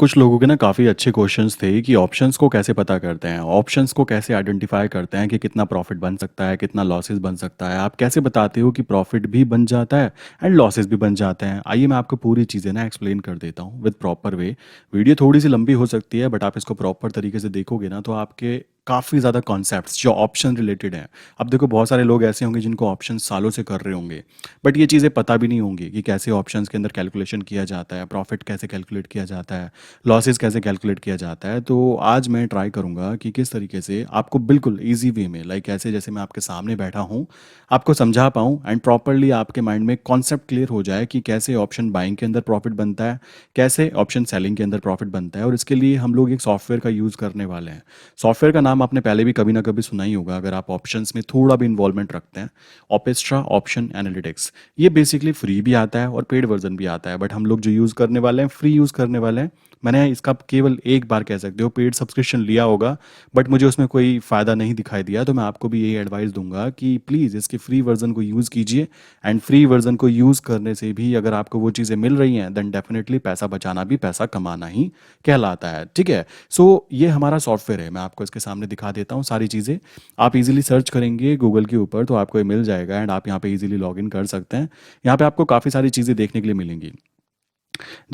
कुछ लोगों के ना काफ़ी अच्छे क्वेश्चंस थे कि ऑप्शंस को कैसे पता करते हैं, ऑप्शंस को कैसे आइडेंटिफाई करते हैं कि कितना प्रॉफिट बन सकता है, कितना लॉसेस बन सकता है। आप कैसे बताते हो कि प्रॉफिट भी बन जाता है एंड लॉसेस भी बन जाते हैं। आइए मैं आपको पूरी चीज़ें ना एक्सप्लेन कर देता हूँ विद प्रॉपर वे। वीडियो थोड़ी सी लंबी हो सकती है बट आप इसको प्रॉपर तरीके से देखोगे ना तो आपके काफ़ी ज़्यादा कॉन्सेप्ट्स जो ऑप्शन रिलेटेड हैं। अब देखो बहुत सारे लोग ऐसे होंगे जिनको ऑप्शन सालों से कर रहे होंगे बट ये चीज़ें पता भी नहीं होंगी कि कैसे ऑप्शंस के अंदर कैलकुलेशन किया जाता है, प्रॉफिट कैसे कैलकुलेट किया जाता है, लॉसेस कैसे कैलकुलेट किया जाता है। तो आज मैं ट्राई करूँगा कि किस तरीके से आपको बिल्कुल ईज़ी वे में लाइक ऐसे जैसे मैं आपके सामने बैठा हूँ, आपको समझा पाऊँ एंड प्रॉपर्ली आपके माइंड में कॉन्सेप्ट क्लियर हो जाए कि कैसे ऑप्शन बाइंग के अंदर प्रॉफिट बनता है, कैसे ऑप्शन सेलिंग के अंदर प्रॉफिट बनता है। और इसके लिए हम लोग एक सॉफ्टवेयर का यूज़ करने वाले हैं। सॉफ्टवेयर का नाम आपने पहले भी कभी ना कभी सुना ही होगा अगर आप ऑप्शंस में थोड़ा भी इन्वॉल्वमेंट रखते हैं। ऑपेस्ट्रा ऑप्शन एनालिटिक्स। ये बेसिकली फ्री भी आता है और पेड वर्जन भी आता है बट हम लोग जो यूज़ करने वाले हैं फ्री यूज़ करने वाले हैं। मैंने इसका केवल एक बार कह सकते हो पेड सब्सक्रिप्शन लिया होगा बट मुझे उसमें कोई फ़ायदा नहीं दिखाई दिया। तो मैं आपको भी यही एडवाइस दूंगा कि प्लीज़ इसके फ्री वर्जन को यूज़ कीजिए एंड फ्री वर्जन को यूज़ करने से भी अगर आपको वो चीज़ें मिल रही हैं देन डेफिनेटली पैसा बचाना भी पैसा कमाना ही कहलाता है। ठीक है। सो ये हमारा सॉफ्टवेयर है, मैं आपको इसके सामने दिखा देता हूँ सारी चीज़ें। आप इजीली सर्च करेंगे गूगल के ऊपर तो आपको ये मिल जाएगा एंड आप यहाँ पे इजीली लॉगिन कर सकते हैं। यहाँ पे आपको काफ़ी सारी चीज़ें देखने के लिए मिलेंगी।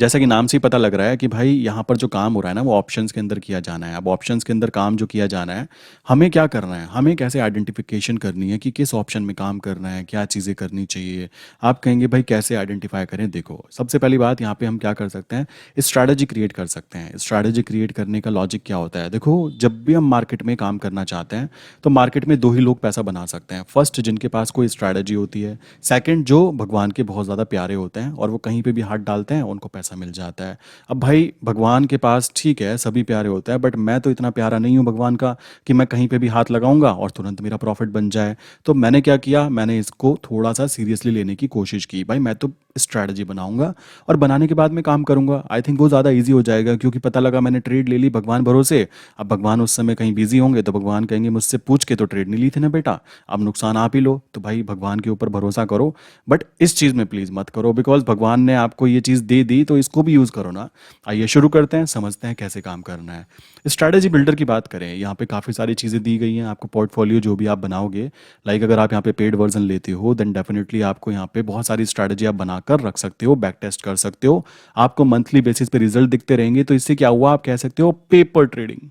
जैसा कि नाम से ही पता लग रहा है कि भाई यहाँ पर जो काम हो रहा है ना वो ऑप्शंस के अंदर किया जाना है। अब ऑप्शंस के अंदर काम जो किया जाना है, हमें क्या करना है, हमें कैसे आइडेंटिफिकेशन करनी है कि किस ऑप्शन में काम करना है, क्या चीज़ें करनी चाहिए। आप कहेंगे भाई कैसे आइडेंटिफाई करें। देखो सबसे पहली बात यहाँ पे हम क्या कर सकते हैं, स्ट्रैटेजी क्रिएट कर सकते हैं। स्ट्रैटेजी क्रिएट करने का लॉजिक क्या होता है, देखो जब भी हम मार्केट में काम करना चाहते हैं तो मार्केट में दो ही लोग पैसा बना सकते हैं। फर्स्ट जिनके पास कोई स्ट्रैटेजी होती है, सेकंड जो भगवान के बहुत ज़्यादा प्यारे होते हैं और वो कहीं पे भी हाथ डालते हैं उनको पैसा मिल जाता है। अब भाई भगवान के पास ठीक है सभी प्यारे होते हैं बट मैं तो इतना प्यारा नहीं हूँ भगवान का कि मैं कहीं पे भी हाथ लगाऊंगा और तुरंत मेरा प्रॉफिट बन जाए। तो मैंने क्या किया, मैंने इसको थोड़ा सा सीरियसली लेने की कोशिश की। भाई मैं तो स्ट्रैटेजी बनाऊंगा और बनाने के बाद में काम करूंगा। आई थिंक वो ज़्यादा ईजी हो जाएगा क्योंकि पता लगा मैंने ट्रेड ले ली भगवान भरोसे। अब भगवान उस समय कहीं बिजी होंगे तो भगवान कहेंगे मुझसे पूछ के तो ट्रेड नहीं ली थी ना बेटा, अब नुकसान आप ही लो। तो भाई भगवान के ऊपर भरोसा करो बट इस चीज़ में प्लीज़ मत करो बिकॉज भगवान ने आपको ये चीज़ दे दी तो इसको भी यूज़ करो ना। आइए शुरू करते हैं, समझते हैं कैसे काम करना है। स्ट्रैटेजी बिल्डर की बात करें, यहाँ पे काफ़ी सारी चीज़ें दी गई हैं आपको। पोर्टफोलियो जो भी आप बनाओगे, लाइक अगर आप यहाँ पे पेड वर्जन लेते हो देन डेफिनेटली आपको यहाँ पे बहुत सारी स्ट्रैटेजी आप बनाकर रख सकते हो, बैक टेस्ट कर सकते हो। आपको मंथली बेसिस पे रिजल्ट दिखते रहेंगे तो इससे क्या हुआ, आप कह सकते हो पेपर ट्रेडिंग।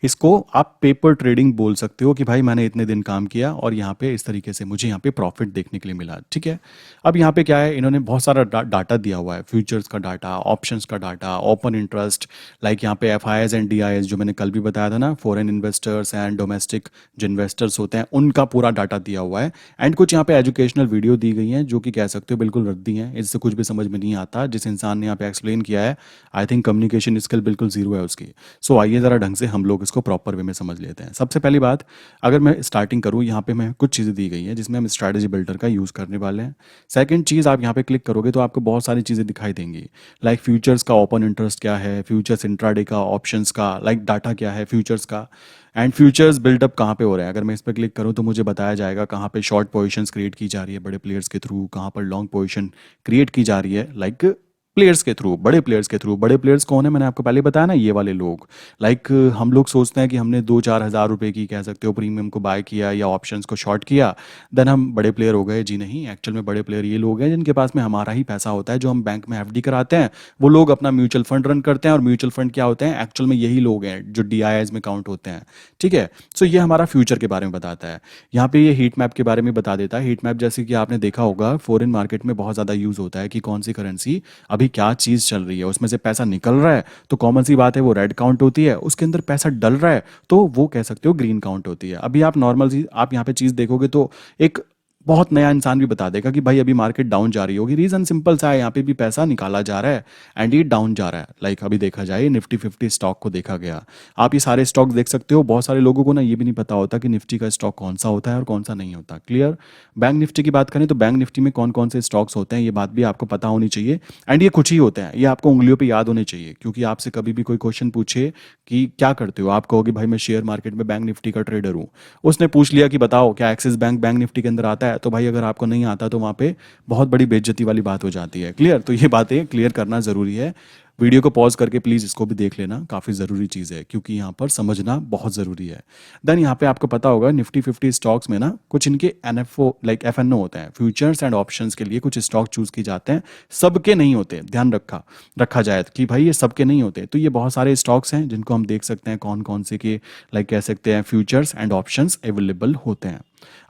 इसको आप पेपर ट्रेडिंग बोल सकते हो कि भाई मैंने इतने दिन काम किया और यहाँ पे इस तरीके से मुझे यहाँ पे प्रॉफिट देखने के लिए मिला। ठीक है। अब यहाँ पे क्या है, इन्होंने बहुत सारा डाटा दिया हुआ है, फ्यूचर्स का डाटा, ऑप्शंस का डाटा, ओपन इंटरेस्ट, लाइक यहाँ पे F I S and D I S जो मैंने कल भी बताया था ना, फॉरेन इन्वेस्टर्स एंड डोमेस्टिक जो इन्वेस्टर्स होते हैं उनका पूरा डाटा दिया हुआ है। एंड कुछ यहाँ पे एजुकेशनल वीडियो दी गई हैं जो कि कह सकते हो बिल्कुल रद्दी हैं, इससे कुछ भी समझ में नहीं आता। जिस इंसान ने यहाँ पे एक्सप्लेन किया है आई थिंक कम्युनिकेशन स्किल बिल्कुल जीरो है उसकी। सो आइए ज़रा ढंग से हम लोग इसको प्रॉपर वे में समझ लेते हैं। सबसे पहली बात, अगर मैं स्टार्टिंग करूँ, यहाँ पे मैं कुछ चीज़ें दी गई हैं जिसमें हम स्ट्रैटेजी बिल्डर का यूज़ करने वाले हैं। सेकंड चीज़, आप यहाँ पे क्लिक करोगे तो आपको बहुत सारी चीज़ें दिखाई देंगी, लाइक फ्यूचर्स का ओपन इंटरेस्ट क्या है, फ्यूचर्स इंट्राडे का, ऑप्शंस का लाइक डाटा क्या है फ्यूचर्स का, एंड फ्यूचर्स बिल्डअप कहाँ पे हो रहा है। अगर मैं इस पर क्लिक करूँ तो मुझे बताया जाएगा कहाँ पे शॉर्ट पोजीशंस क्रिएट की जा रही है बड़े प्लेयर्स के थ्रू, कहाँ पर लॉन्ग पोजीशन क्रिएट की जा रही है लाइक प्लेयर्स के थ्रू, बड़े प्लेयर्स के थ्रू। बड़े प्लेयर्स कौन है, मैंने आपको पहले बताया ना, ये वाले लोग। लाइक हम लोग सोचते हैं कि हमने 2-4 हज़ार रुपए की कह सकते हो प्रीमियम को बाय किया या ऑप्शंस को शॉर्ट किया देन हम बड़े प्लेयर हो गए। जी नहीं, एक्चुअल में बड़े प्लेयर ये लोग हैं जिनके पास में हमारा ही पैसा होता है, जो हम बैंक में एफडी कराते हैं। वो लोग अपना म्यूचुअल फंड रन करते हैं और म्यूचुअल फंड क्या होते हैं, एक्चुअल में यही लोग हैं जो डीआईएस में काउंट होते हैं। ठीक है। सो ये हमारा फ्यूचर के बारे में बताता है। यहाँ पे ये हीट मैप के बारे में बता देता है। हीट मैप जैसे कि आपने देखा होगा फॉरेन मार्केट में बहुत ज़्यादा यूज़ होता है कि कौन सी करेंसी अभी क्या चीज़ चल रही है, उसमें से पैसा निकल रहा है तो कॉमन सी बात है वो रेड काउंट होती है, उसके अंदर पैसा डल रहा है तो वो कह सकते हो ग्रीन काउंट होती है। अभी आप नॉर्मल सी आप यहाँ पे चीज़ देखोगे तो एक बहुत नया इंसान भी बता देगा कि भाई अभी मार्केट डाउन जा रही होगी। रीजन सिंपल सा है, यहाँ पे भी पैसा निकाला जा रहा है एंड ये डाउन जा रहा है। लाइक अभी देखा जाए निफ्टी 50 स्टॉक को देखा गया, आप ये सारे स्टॉक देख सकते हो। बहुत सारे लोगों को ना ये भी नहीं पता होता कि निफ्टी का स्टॉक कौन सा होता है और कौन सा नहीं होता। क्लियर। बैंक निफ्टी की बात करें तो बैंक निफ्टी में कौन कौन से स्टॉक्स होते हैं ये बात भी आपको पता होनी चाहिए एंड ये कुछ ही होते हैं, ये आपको उंगलियों पे याद होने चाहिए। क्योंकि आपसे कभी भी कोई क्वेश्चन पूछे कि क्या करते हो, आप कहोगे भाई मैं शेयर मार्केट में बैंक निफ्टी का ट्रेडर हूँ। उसने पूछ लिया कि बताओ क्या एक्सिस बैंक बैंक निफ्टी के अंदर आता है, तो भाई अगर आपको नहीं आता तो वहाँ पे बहुत बड़ी बेइज्जती वाली बात हो जाती है। क्लियर। तो ये बातें क्लियर करना ज़रूरी है। वीडियो को पॉज करके प्लीज़ इसको भी देख लेना, काफ़ी ज़रूरी चीज़ है क्योंकि यहाँ पर समझना बहुत ज़रूरी है। देन यहाँ पे आपको पता होगा निफ्टी 50 स्टॉक्स में ना कुछ इनके एनएफओ लाइक एफएनओ होते हैं, फ्यूचर्स एंड ऑप्शंस के लिए कुछ स्टॉक चूज़ किए जाते हैं, सबके नहीं होते, ध्यान रखा जाए कि भाई ये सबके नहीं होते। तो ये बहुत सारे स्टॉक्स हैं जिनको हम देख सकते हैं कौन कौन से के लाइक कह सकते हैं फ्यूचर्स एंड ऑप्शंस अवेलेबल होते हैं।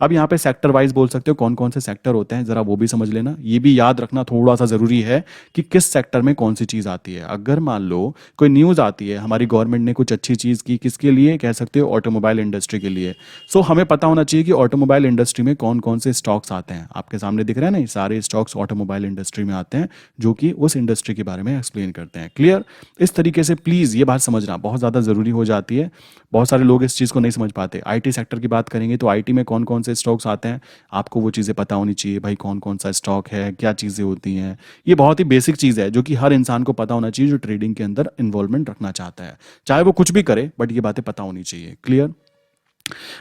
अब यहाँ पे सेक्टर वाइज बोल सकते हो कौन कौन से सेक्टर होते हैं, जरा वो भी समझ लेना। ये भी याद रखना थोड़ा सा जरूरी है कि किस सेक्टर में कौन सी चीज आती है। अगर मान लो कोई न्यूज आती है हमारी गवर्नमेंट ने कुछ अच्छी चीज की, किसके लिए कह सकते हो, ऑटोमोबाइल इंडस्ट्री के लिए, सो हमें पता होना चाहिए कि ऑटोमोबाइल इंडस्ट्री में कौन कौन से स्टॉक्स आते हैं। आपके सामने दिख रहे हैं ना, ये सारे स्टॉक्स ऑटोमोबाइल इंडस्ट्री में आते हैं जो कि उस इंडस्ट्री के बारे में एक्सप्लेन करते हैं। क्लियर? इस तरीके से प्लीज ये बात समझना बहुत ज्यादा जरूरी हो जाती है। बहुत सारे लोग इस चीज को नहीं समझ पाते। आईटी सेक्टर की बात करेंगे तो आईटी में कौन कौन से स्टॉक्स आते हैं, आपको वो चीज़ें पता होनी चाहिए भाई, कौन कौन सा स्टॉक है, क्या चीज़ें होती हैं। ये बहुत ही बेसिक चीज़ है जो कि हर इंसान को पता होना चाहिए जो ट्रेडिंग के अंदर इन्वॉल्वमेंट रखना चाहता है, चाहे वो कुछ भी करे, बट ये बातें पता होनी चाहिए। क्लियर?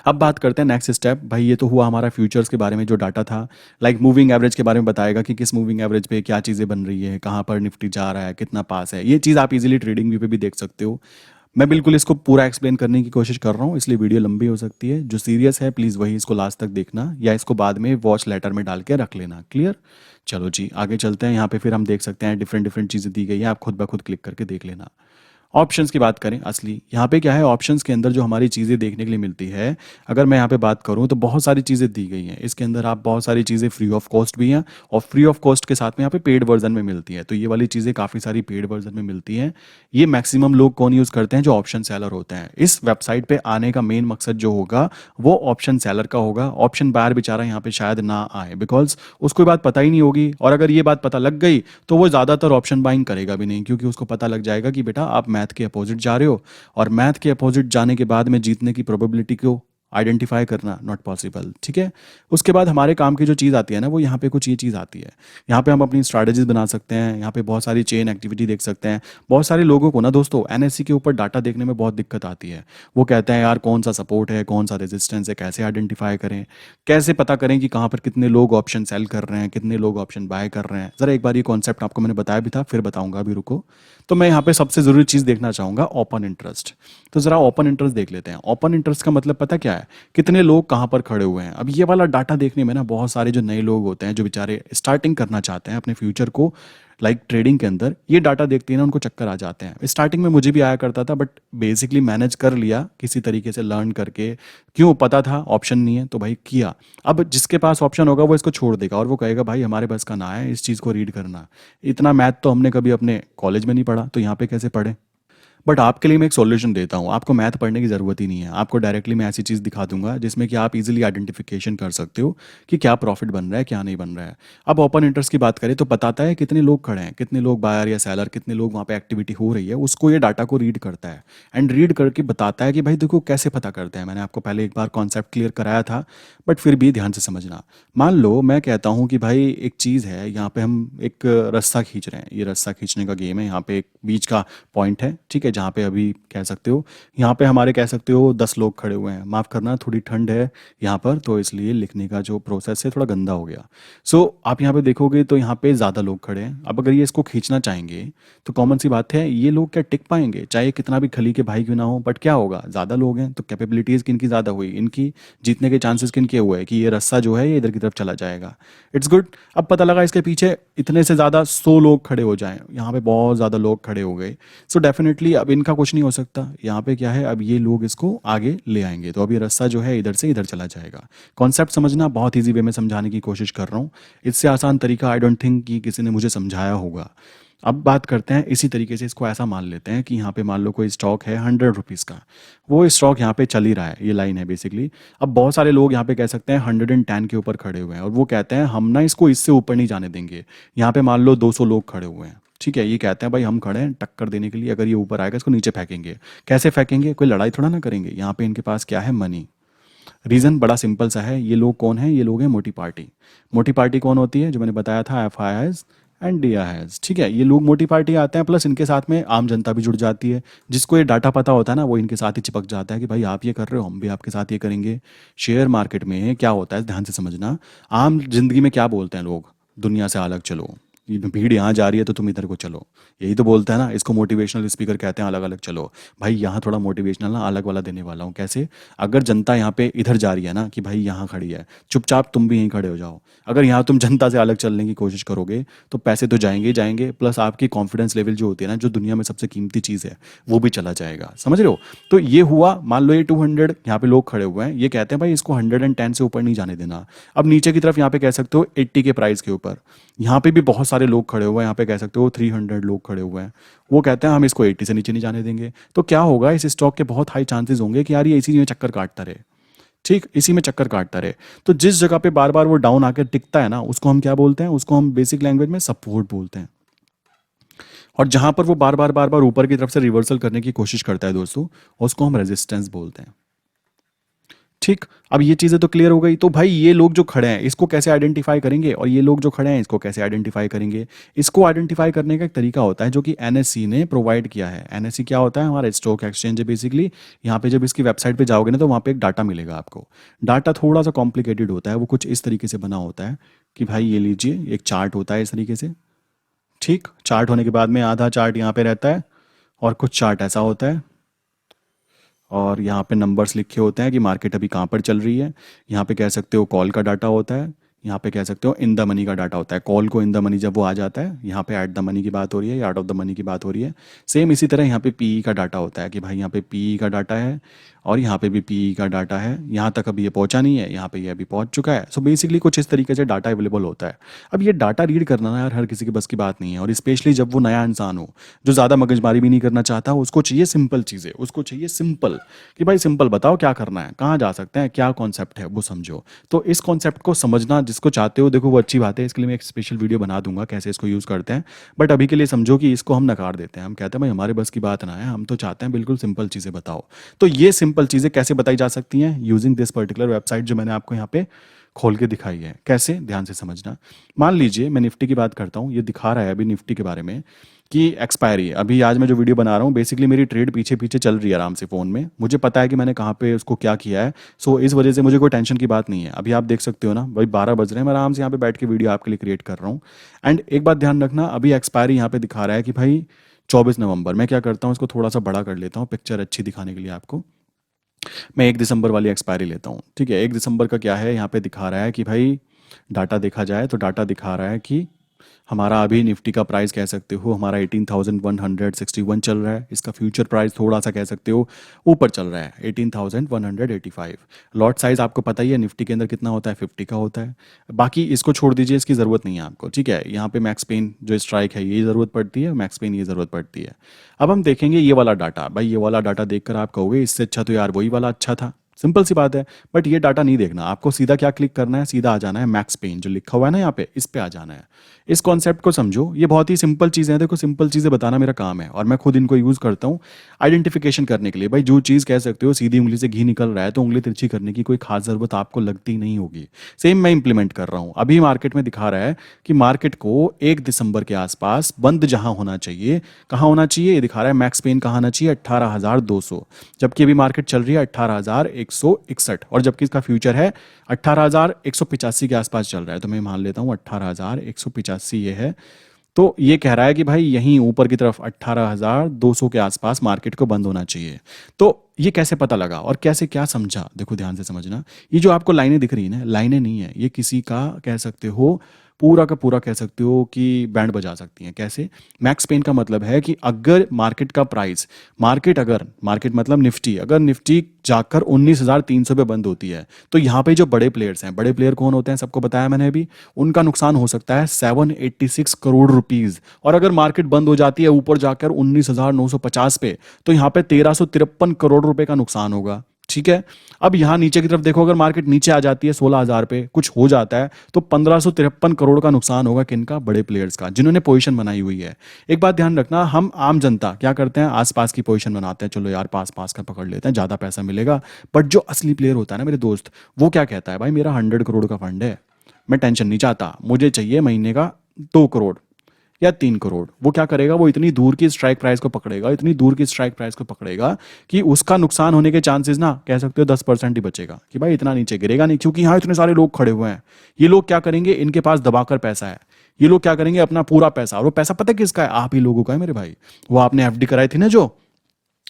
अब बात करते हैं नेक्स्ट स्टेप। भाई ये तो हुआ हमारा फ्यूचर्स के बारे में जो डाटा था, लाइक मूविंग एवरेज के बारे में बताएगा कि किस मूविंग एवरेज पे क्या चीज़ें बन रही है, कहाँ पर निफ्टी जा रहा है, कितना पास है। ये चीज़ आप इजीली ट्रेडिंग व्यू पे भी देख सकते हो। मैं बिल्कुल इसको पूरा एक्सप्लेन करने की कोशिश कर रहा हूँ, इसलिए वीडियो लंबी हो सकती है। जो सीरियस है प्लीज़ वही इसको लास्ट तक देखना, या इसको बाद में वॉच लेटर में डाल के रख लेना। क्लियर? चलो जी आगे चलते हैं। यहाँ पे फिर हम देख सकते हैं डिफरेंट डिफरेंट चीज़ें दी गई है, आप खुद ब खुद क्लिक करके देख लेना। ऑप्शंस की बात करें, असली यहाँ पे क्या है, ऑप्शंस के अंदर जो हमारी चीज़ें देखने के लिए मिलती है, अगर मैं यहाँ पे बात करूँ तो बहुत सारी चीज़ें दी गई हैं। इसके अंदर आप बहुत सारी चीज़ें फ्री ऑफ कॉस्ट भी हैं और फ्री ऑफ कॉस्ट के साथ में यहाँ पे पेड वर्जन में मिलती है। तो ये वाली चीज़ें काफ़ी सारी पेड वर्जन में मिलती हैं। ये मैक्सिमम लोग कौन यूज़ करते हैं, जो ऑप्शन सेलर होते हैं। इस वेबसाइट पे आने का मेन मकसद जो होगा वो ऑप्शन सेलर का होगा। ऑप्शन बायर बेचारा यहाँ पे शायद ना आए, बिकॉज उसको ये बात पता ही नहीं होगी, और अगर ये बात पता लग गई तो वो ज़्यादातर ऑप्शन बाइंग करेगा भी नहीं, क्योंकि उसको पता लग जाएगा कि बेटा आप मैथ के अपोजिट जा रहे हो, और मैथ के अपोजिट जाने के बाद में जीतने की प्रोबेबिलिटी को आइडेंटिफाई करना नॉट पॉसिबल। ठीक है? उसके बाद हमारे काम की जो चीज़ आती है ना, वो यहाँ पे कुछ ये चीज़ आती है। यहाँ पे हम अपनी स्ट्रैटेजीज बना सकते हैं, यहाँ पे बहुत सारी चेन एक्टिविटी देख सकते हैं। बहुत सारे लोगों को ना दोस्तों एनएससी के ऊपर डाटा देखने में बहुत दिक्कत आती है। वो कहते हैं यार कौन सा सपोर्ट है, कौन सा रेजिस्टेंस है, कैसे आइडेंटिफाई करें, कैसे पता करें कि कहाँ पर कितने लोग ऑप्शन सेल कर रहे हैं, कितने लोग ऑप्शन बाय कर रहे हैं। ज़रा एक बार ये कॉन्सेप्ट आपको मैंने बताया भी था, फिर बताऊंगा, अभी रुको। तो मैं यहाँ पे सबसे ज़रूरी चीज़ देखना चाहूँगा ओपन इंटरेस्ट। तो ज़रा ओपन इंटरेस्ट देख लेते हैं। ओपन इंटरेस्ट का मतलब पता क्या है, कितने लोग कहाँ पर खड़े हुए हैं। अब ये वाला डाटा देखने में ना बहुत सारे जो नए लोग होते हैं, जो बेचारे स्टार्टिंग करना चाहते हैं अपने फ्यूचर को लाइक ट्रेडिंग के अंदर, ये डाटा देखते हैं ना उनको चक्कर आ जाते हैं। स्टार्टिंग में मुझे भी आया करता था, बट बेसिकली मैनेज कर लिया किसी तरीके से लर्न करके। क्यों? पता था ऑप्शन नहीं है तो भाई किया। अब जिसके पास ऑप्शन होगा वो इसको छोड़ देगा और वो कहेगा भाई हमारे बस का ना है इस चीज़ को रीड करना, इतना मैथ तो हमने कभी अपने कॉलेज में नहीं पढ़ा, तो यहाँ पे कैसे पढ़े। बट आपके लिए मैं एक सॉल्यूशन देता हूँ, आपको मैथ पढ़ने की ज़रूरत ही नहीं है। आपको डायरेक्टली मैं ऐसी चीज़ दिखा दूंगा जिसमें कि आप इजीली आइडेंटिफिकेशन कर सकते हो कि क्या प्रॉफिट बन रहा है, क्या नहीं बन रहा है। अब ओपन इंटरेस्ट की बात करें तो बताता है कितने लोग खड़े हैं, कितने लोग बायर या सेलर, कितने लोग वहाँ पे एक्टिविटी हो रही है, उसको ये डाटा को रीड करता है एंड रीड करके बताता है कि भाई देखो कैसे पता करते हैं। मैंने आपको पहले एक बार कॉन्सेप्ट क्लियर कराया था, बट फिर भी ध्यान से समझना। मान लो मैं कहता हूँ कि भाई एक चीज़ है, यहाँ पे हम एक रस्सा खींच रहे हैं, ये रस्सा खींचने का गेम है। यहाँ पे एक बीच का पॉइंट है, ठीक है, जहाँ पे अभी कह सकते हो, यहाँ पे हमारे कह सकते हो 10 लोग खड़े हुए हैं। माफ़ करना थोड़ी ठंड है यहाँ पर, तो इसलिए लिखने का जो प्रोसेस है थोड़ा गंदा हो गया। सो आप यहाँ पे देखोगे तो यहाँ पे ज़्यादा लोग खड़े हैं। अब अगर ये इसको खींचना चाहेंगे तो कॉमन सी बात है, ये लोग क्या टिक पाएंगे, चाहे कितना भी खली के भाई क्यों ना हो, बट क्या होगा, ज़्यादा लोग हैं तो कैपेबिलिटीज़ किनकी ज़्यादा हुई, इनकी जीतने के चांसेस किनके हुए हैं कि ये रस्सा जो है ये इधर की तरफ चला जाएगा। It's good. अब पता लगा इसके पीछे इतने से ज़्यादा 100 लोग खड़े हो जाएं, यहाँ पे बहुत ज़्यादा लोग खड़े हो गए। सो डेफिनेटली अब इनका कुछ नहीं हो सकता। यहाँ पे क्या है, अब ये लोग इसको आगे ले आएंगे, तो अब ये रस्सा जो है इधर से इधर चला जाएगा। कॉन्सेप्ट समझना, बहुत ईजी वे में समझाने की कोशिश कर रहा हूँ। इससे आसान तरीका आई डोंट थिंक कि किसी ने मुझे समझाया होगा। अब बात करते हैं इसी तरीके से, इसको ऐसा मान लेते हैं कि यहाँ पे मान लो कोई स्टॉक है 100 रुपीज़ का, वो स्टॉक यहाँ पे चल ही रहा है, ये लाइन है बेसिकली। अब बहुत सारे लोग यहाँ पे कह सकते हैं 110 के ऊपर खड़े हुए हैं और वो कहते हैं हम ना इसको इससे ऊपर नहीं जाने देंगे। यहाँ पे मान लो 200 लोग खड़े हुए हैं, ठीक है, ये कहते हैं भाई हम खड़े हैं टक्कर देने के लिए, अगर ये ऊपर आएगा इसको नीचे फेंकेंगे। कैसे फेंकेंगे, कोई लड़ाई थोड़ा ना करेंगे, यहाँ पे इनके पास क्या है, मनी। रीज़न बड़ा सिंपल सा है। ये लोग कौन है, ये लोग हैं मोटी पार्टी। मोटी पार्टी कौन होती है, जो मैंने बताया था, F I S and D I S. ठीक है, ये लोग मोटी पार्टी आते हैं, प्लस इनके साथ में आम जनता भी जुड़ जाती है। जिसको ये डाटा पता होता है ना, वो इनके साथ ही चिपक जाता है कि भाई आप ये कर रहे हो, हम भी आपके साथ ये करेंगे। शेयर मार्केट में क्या होता है, ध्यान से समझना। आम जिंदगी में क्या बोलते हैं लोग, दुनिया से अलग चलो, ये भीड़ यहाँ जा रही है तो तुम इधर को चलो, यही तो बोलता है ना, इसको मोटिवेशनल स्पीकर कहते हैं अलग अलग। चलो भाई यहाँ थोड़ा मोटिवेशनल ना अलग वाला देने वाला हूँ। कैसे? अगर जनता यहाँ पे इधर जा रही है ना कि भाई यहाँ खड़ी है, चुपचाप तुम भी यहीं खड़े हो जाओ। अगर यहाँ तुम जनता से अलग चलने की कोशिश करोगे तो पैसे तो जाएंगे ही जाएंगे, प्लस आपकी कॉन्फिडेंस लेवल जो होती है ना, जो दुनिया में सबसे कीमती चीज़ है, वो भी चला जाएगा। समझ रहे हो? तो ये हुआ, मान लो ये 200 यहाँ पे लोग खड़े हुए हैं, ये कहते हैं भाई इसको 110 से ऊपर नहीं जाने देना। अब नीचे की तरफ यहाँ पे कह सकते हो 80 के प्राइस के ऊपर, यहाँ पे भी बहुत सारे लोग खड़े हुए हैं, यहाँ पे कह सकते हो 300 लोग खड़े हुए हैं, वो कहते हैं हम इसको 80 से नीचे नहीं जाने देंगे। तो क्या होगा, इस स्टॉक के बहुत हाई चांसेस होंगे कि यार ये इसी में चक्कर काटता रहे। ठीक, इसी में चक्कर काटता रहे। तो जिस जगह पे बार बार वो डाउन आकर टिकता है ना, उसको हम क्या बोलते हैं? उसको हम बेसिक लैंग्वेज में सपोर्ट बोलते हैं। और जहां पर वो बार बार ऊपर की तरफ से रिवर्सल करने की कोशिश करता है दोस्तों, उसको हम रेजिस्टेंस बोलते हैं। ठीक, अब ये चीज़ें तो क्लियर हो गई। तो भाई ये लोग जो खड़े हैं इसको कैसे आइडेंटिफाई करेंगे, और ये लोग जो खड़े हैं इसको कैसे आइडेंटिफाई करेंगे? इसको आइडेंटिफाई करने का एक तरीका होता है जो कि एनएससी ने प्रोवाइड किया है। एनएससी क्या होता है? हमारा स्टॉक एक्सचेंज है बेसिकली। यहाँ पे जब इसकी वेबसाइट पे जाओगे ना तो वहाँ पे एक डाटा मिलेगा आपको। डाटा थोड़ा सा कॉम्प्लिकेटेड होता है, वो कुछ इस तरीके से बना होता है कि भाई ये लीजिए, एक चार्ट होता है इस तरीके से। ठीक, चार्ट होने के बाद में आधा चार्ट यहाँ पे रहता है, और कुछ चार्ट ऐसा होता है, और यहाँ पे नंबर्स लिखे होते हैं कि मार्केट अभी कहाँ पर चल रही है। यहाँ पे कह सकते हो कॉल का डाटा होता है, यहाँ पे कह सकते हो इन द मनी का डाटा होता है। कॉल को इन द मनी जब वो आ जाता है, यहाँ पे एट द मनी की बात हो रही है या आउट ऑफ द मनी की बात हो रही है। सेम इसी तरह यहाँ पे पीई का डाटा होता है कि भाई यहाँ पे पीई का डाटा है, और यहाँ पे भी पीई का डाटा है। यहाँ तक अभी ये पहुँचा नहीं है, यहाँ पे ये अभी पहुँच चुका है। सो बेसिकली कुछ इस तरीके से डाटा अवेलेबल होता है। अब ये डाटा रीड करना ना यार हर किसी के बस की बात नहीं है, और स्पेशली जब वो नया इंसान हो जो ज़्यादा मगजमारी भी नहीं करना चाहता, उसको चाहिए सिंपल चीज़ें, उसको चाहिए सिंपल कि भाई सिंपल बताओ क्या करना है, कहाँ जा सकते हैं, क्या कॉन्सेप्ट है वो समझो। तो इस कॉन्सेप्ट को समझना जिसको चाहते हो, देखो वो अच्छी बात है, इसके लिए मैं एक स्पेशल वीडियो बना दूंगा कैसे इसको यूज़ करते हैं। बट अभी के लिए समझो कि इसको हम नकार देते हैं, हम कहते हैं भाई हमारे बस की बात ना है, हम तो चाहते हैं बिल्कुल सिंपल चीज़ें बताओ। तो ये सिंपल चीज़ें कैसे बताई जा सकती हैं? यूजिंग दिस पर्टिकुलर वेबसाइट जो मैंने आपको यहाँ पे खोल के दिखाई है। कैसे? ध्यान से समझना। मान लीजिए मैं निफ्टी की बात करता हूँ, ये दिखा रहा है अभी निफ्टी के बारे में कि एक्सपायरी है। अभी आज मैं जो वीडियो बना रहा हूँ बेसिकली मेरी ट्रेड पीछे पीछे चल रही है आराम से फ़ोन में, मुझे पता है कि मैंने कहाँ पे उसको क्या किया है। सो इस वजह से मुझे कोई टेंशन की बात नहीं है। अभी आप देख सकते हो ना भाई 12 बज रहे हैं, मैं आराम से यहाँ पे बैठ के वीडियो आपके लिए क्रिएट कर रहा हूँ। एंड एक बात ध्यान रखना, अभी एक्सपायरी यहाँ पे दिखा रहा है कि भाई 24 नवंबर। मैं क्या करता हूँ, इसको थोड़ा सा बड़ा कर लेता हूँ पिक्चर अच्छी दिखाने के लिए आपको। मैं 1 दिसंबर वाली एक्सपायरी लेता हूँ। ठीक है, 1 दिसंबर का क्या है यहाँ पे दिखा रहा है कि भाई डाटा देखा जाए तो डाटा दिखा रहा है कि हमारा अभी निफ्टी का प्राइस कह सकते हो हमारा 18,161 चल रहा है। इसका फ्यूचर प्राइस थोड़ा सा कह सकते हो ऊपर चल रहा है, 18,185। लॉट साइज आपको पता ही है निफ्टी के अंदर कितना होता है, 50 का होता है। बाकी इसको छोड़ दीजिए, इसकी ज़रूरत नहीं है आपको। ठीक है, यहाँ पे मैक्स पेन जो स्ट्राइक है ये ज़रूरत पड़ती है, मैक्स पेन ये ज़रूरत पड़ती है। अब हम देखेंगे ये वाला डाटा। भाई ये वाला डाटा देखकर आप कहोगे इससे अच्छा तो यार वही वाला अच्छा था, सिंपल सी बात है। बट ये डाटा नहीं देखना, आपको सीधा क्या क्लिक करना है, सीधा आ जाना है मैक्स पेन जो लिखा हुआ है ना यहाँ पे, इस पे आ जाना है। इस कॉन्सेप्ट को समझो, ये बहुत ही सिंपल चीज़ें हैं। देखो सिंपल चीज़ें बताना मेरा काम है, और मैं खुद इनको यूज़ करता हूँ आइडेंटिफिकेशन करने के लिए। भाई जो चीज़ कह सकते हो सीधी उंगली से घी निकल रहा है तो उंगली तिरछी करने की कोई खास ज़रूरत आपको लगती नहीं होगी। सेम मैं इंप्लीमेंट कर रहा हूँ। अभी मार्केट में दिखा रहा है कि मार्केट को 1 दिसंबर के आसपास बंद जहां होना चाहिए, कहाँ होना चाहिए, ये दिखा रहा है मैक्स पेन कहाँ आना चाहिए, 18,200। जबकि अभी मार्केट चल रही है 18,161, और जबकि इसका फ्यूचर है 18,185 के आसपास चल रहा है। तो मैं मान लेता हूँ 18,185 ये है। तो ये कह रहा है कि भाई यहीं ऊपर की तरफ 18,200 के आसपास मार्केट को बंद होना चाहिए। तो ये कैसे पता लगा और कैसे क्या समझा, देखो ध्यान से समझना। ये जो आपको लाइनें दिख रही है ना, लाइनें नहीं है, ये किसी का कह सकते हो पूरा का पूरा कह सकते हो कि बैंड बजा सकती हैं। कैसे? मैक्स पेन का मतलब है कि अगर मार्केट का प्राइस, मार्केट मतलब निफ्टी, अगर निफ्टी जाकर 19,300 पे बंद होती है तो यहाँ पे जो बड़े प्लेयर्स हैं, बड़े प्लेयर कौन होते हैं सबको बताया मैंने अभी, उनका नुकसान हो सकता है 786 करोड़ रुपीज। और अगर मार्केट बंद हो जाती है ऊपर जाकर 19,950 पे, तो यहाँ पे 1,353 करोड़ रुपए का नुकसान होगा। ठीक है, अब यहां नीचे की तरफ देखो, अगर मार्केट नीचे आ जाती है 16,000 पे कुछ हो जाता है तो 1,553 करोड़ का नुकसान होगा। किनका? बड़े प्लेयर्स का, जिन्होंने पोजीशन बनाई हुई है। एक बात ध्यान रखना, हम आम जनता क्या करते हैं, आसपास की पोजीशन बनाते हैं, चलो यार पास पास का पकड़ लेते हैं, ज्यादा पैसा मिलेगा। बट जो असली प्लेयर होता है ना मेरे दोस्त, वो क्या कहता है, भाई मेरा 100 करोड़ का फंड है, मैं टेंशन नहीं चाहता, मुझे चाहिए महीने का 2 करोड़, या 3 करोड़, वो क्या करेगा, वो इतनी दूर की स्ट्राइक प्राइस को पकड़ेगा, इतनी दूर की स्ट्राइक प्राइस को पकड़ेगा कि उसका नुकसान होने के चांसेस ना कह सकते हो 10% ही बचेगा कि भाई इतना नीचे गिरेगा नहीं, क्योंकि यहाँ इतने सारे लोग खड़े हुए हैं। ये लोग क्या करेंगे, इनके पास दबाकर पैसा है, ये लोग क्या करेंगे, अपना पूरा पैसा, और वो पैसा पता है किसका है, आप ही लोगों का है मेरे भाई। वो आपने एफडी कराई थी ना जो,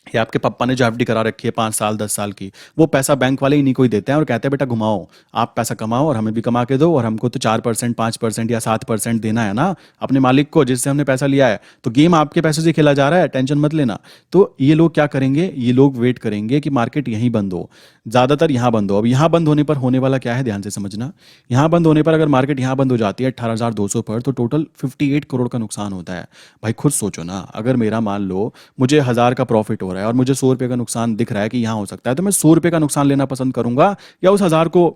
या आपके पापा ने जो एफडी करा रखी है 5 साल 10 साल की, वो पैसा बैंक वाले इन्हीं को ही देते हैं और कहते हैं बेटा घुमाओ, आप पैसा कमाओ और हमें भी कमा के दो, और हमको तो 4% 5% या 7% देना है ना अपने मालिक को जिससे हमने पैसा लिया है। तो गेम आपके पैसों से खेला जा रहा है, टेंशन मत लेना। तो ये लोग क्या करेंगे, ये लोग वेट करेंगे कि मार्केट यहीं बंद हो, ज़्यादातर यहाँ बंद हो। अब यहाँ बंद होने पर होने वाला क्या है, ध्यान से समझना। यहाँ बंद होने पर अगर मार्केट यहाँ बंद हो जाती है 18,200 पर, तो टोटल 58 करोड़ का नुकसान होता है। भाई खुद सोचो ना, अगर मेरा मान लो मुझे 1,000 का प्रॉफिट हो रहा है और मुझे 100 रुपये का नुकसान दिख रहा है कि यहाँ हो सकता है, तो मैं 100 रुपये का नुकसान लेना पसंद करूंगा या उस 1,000 को,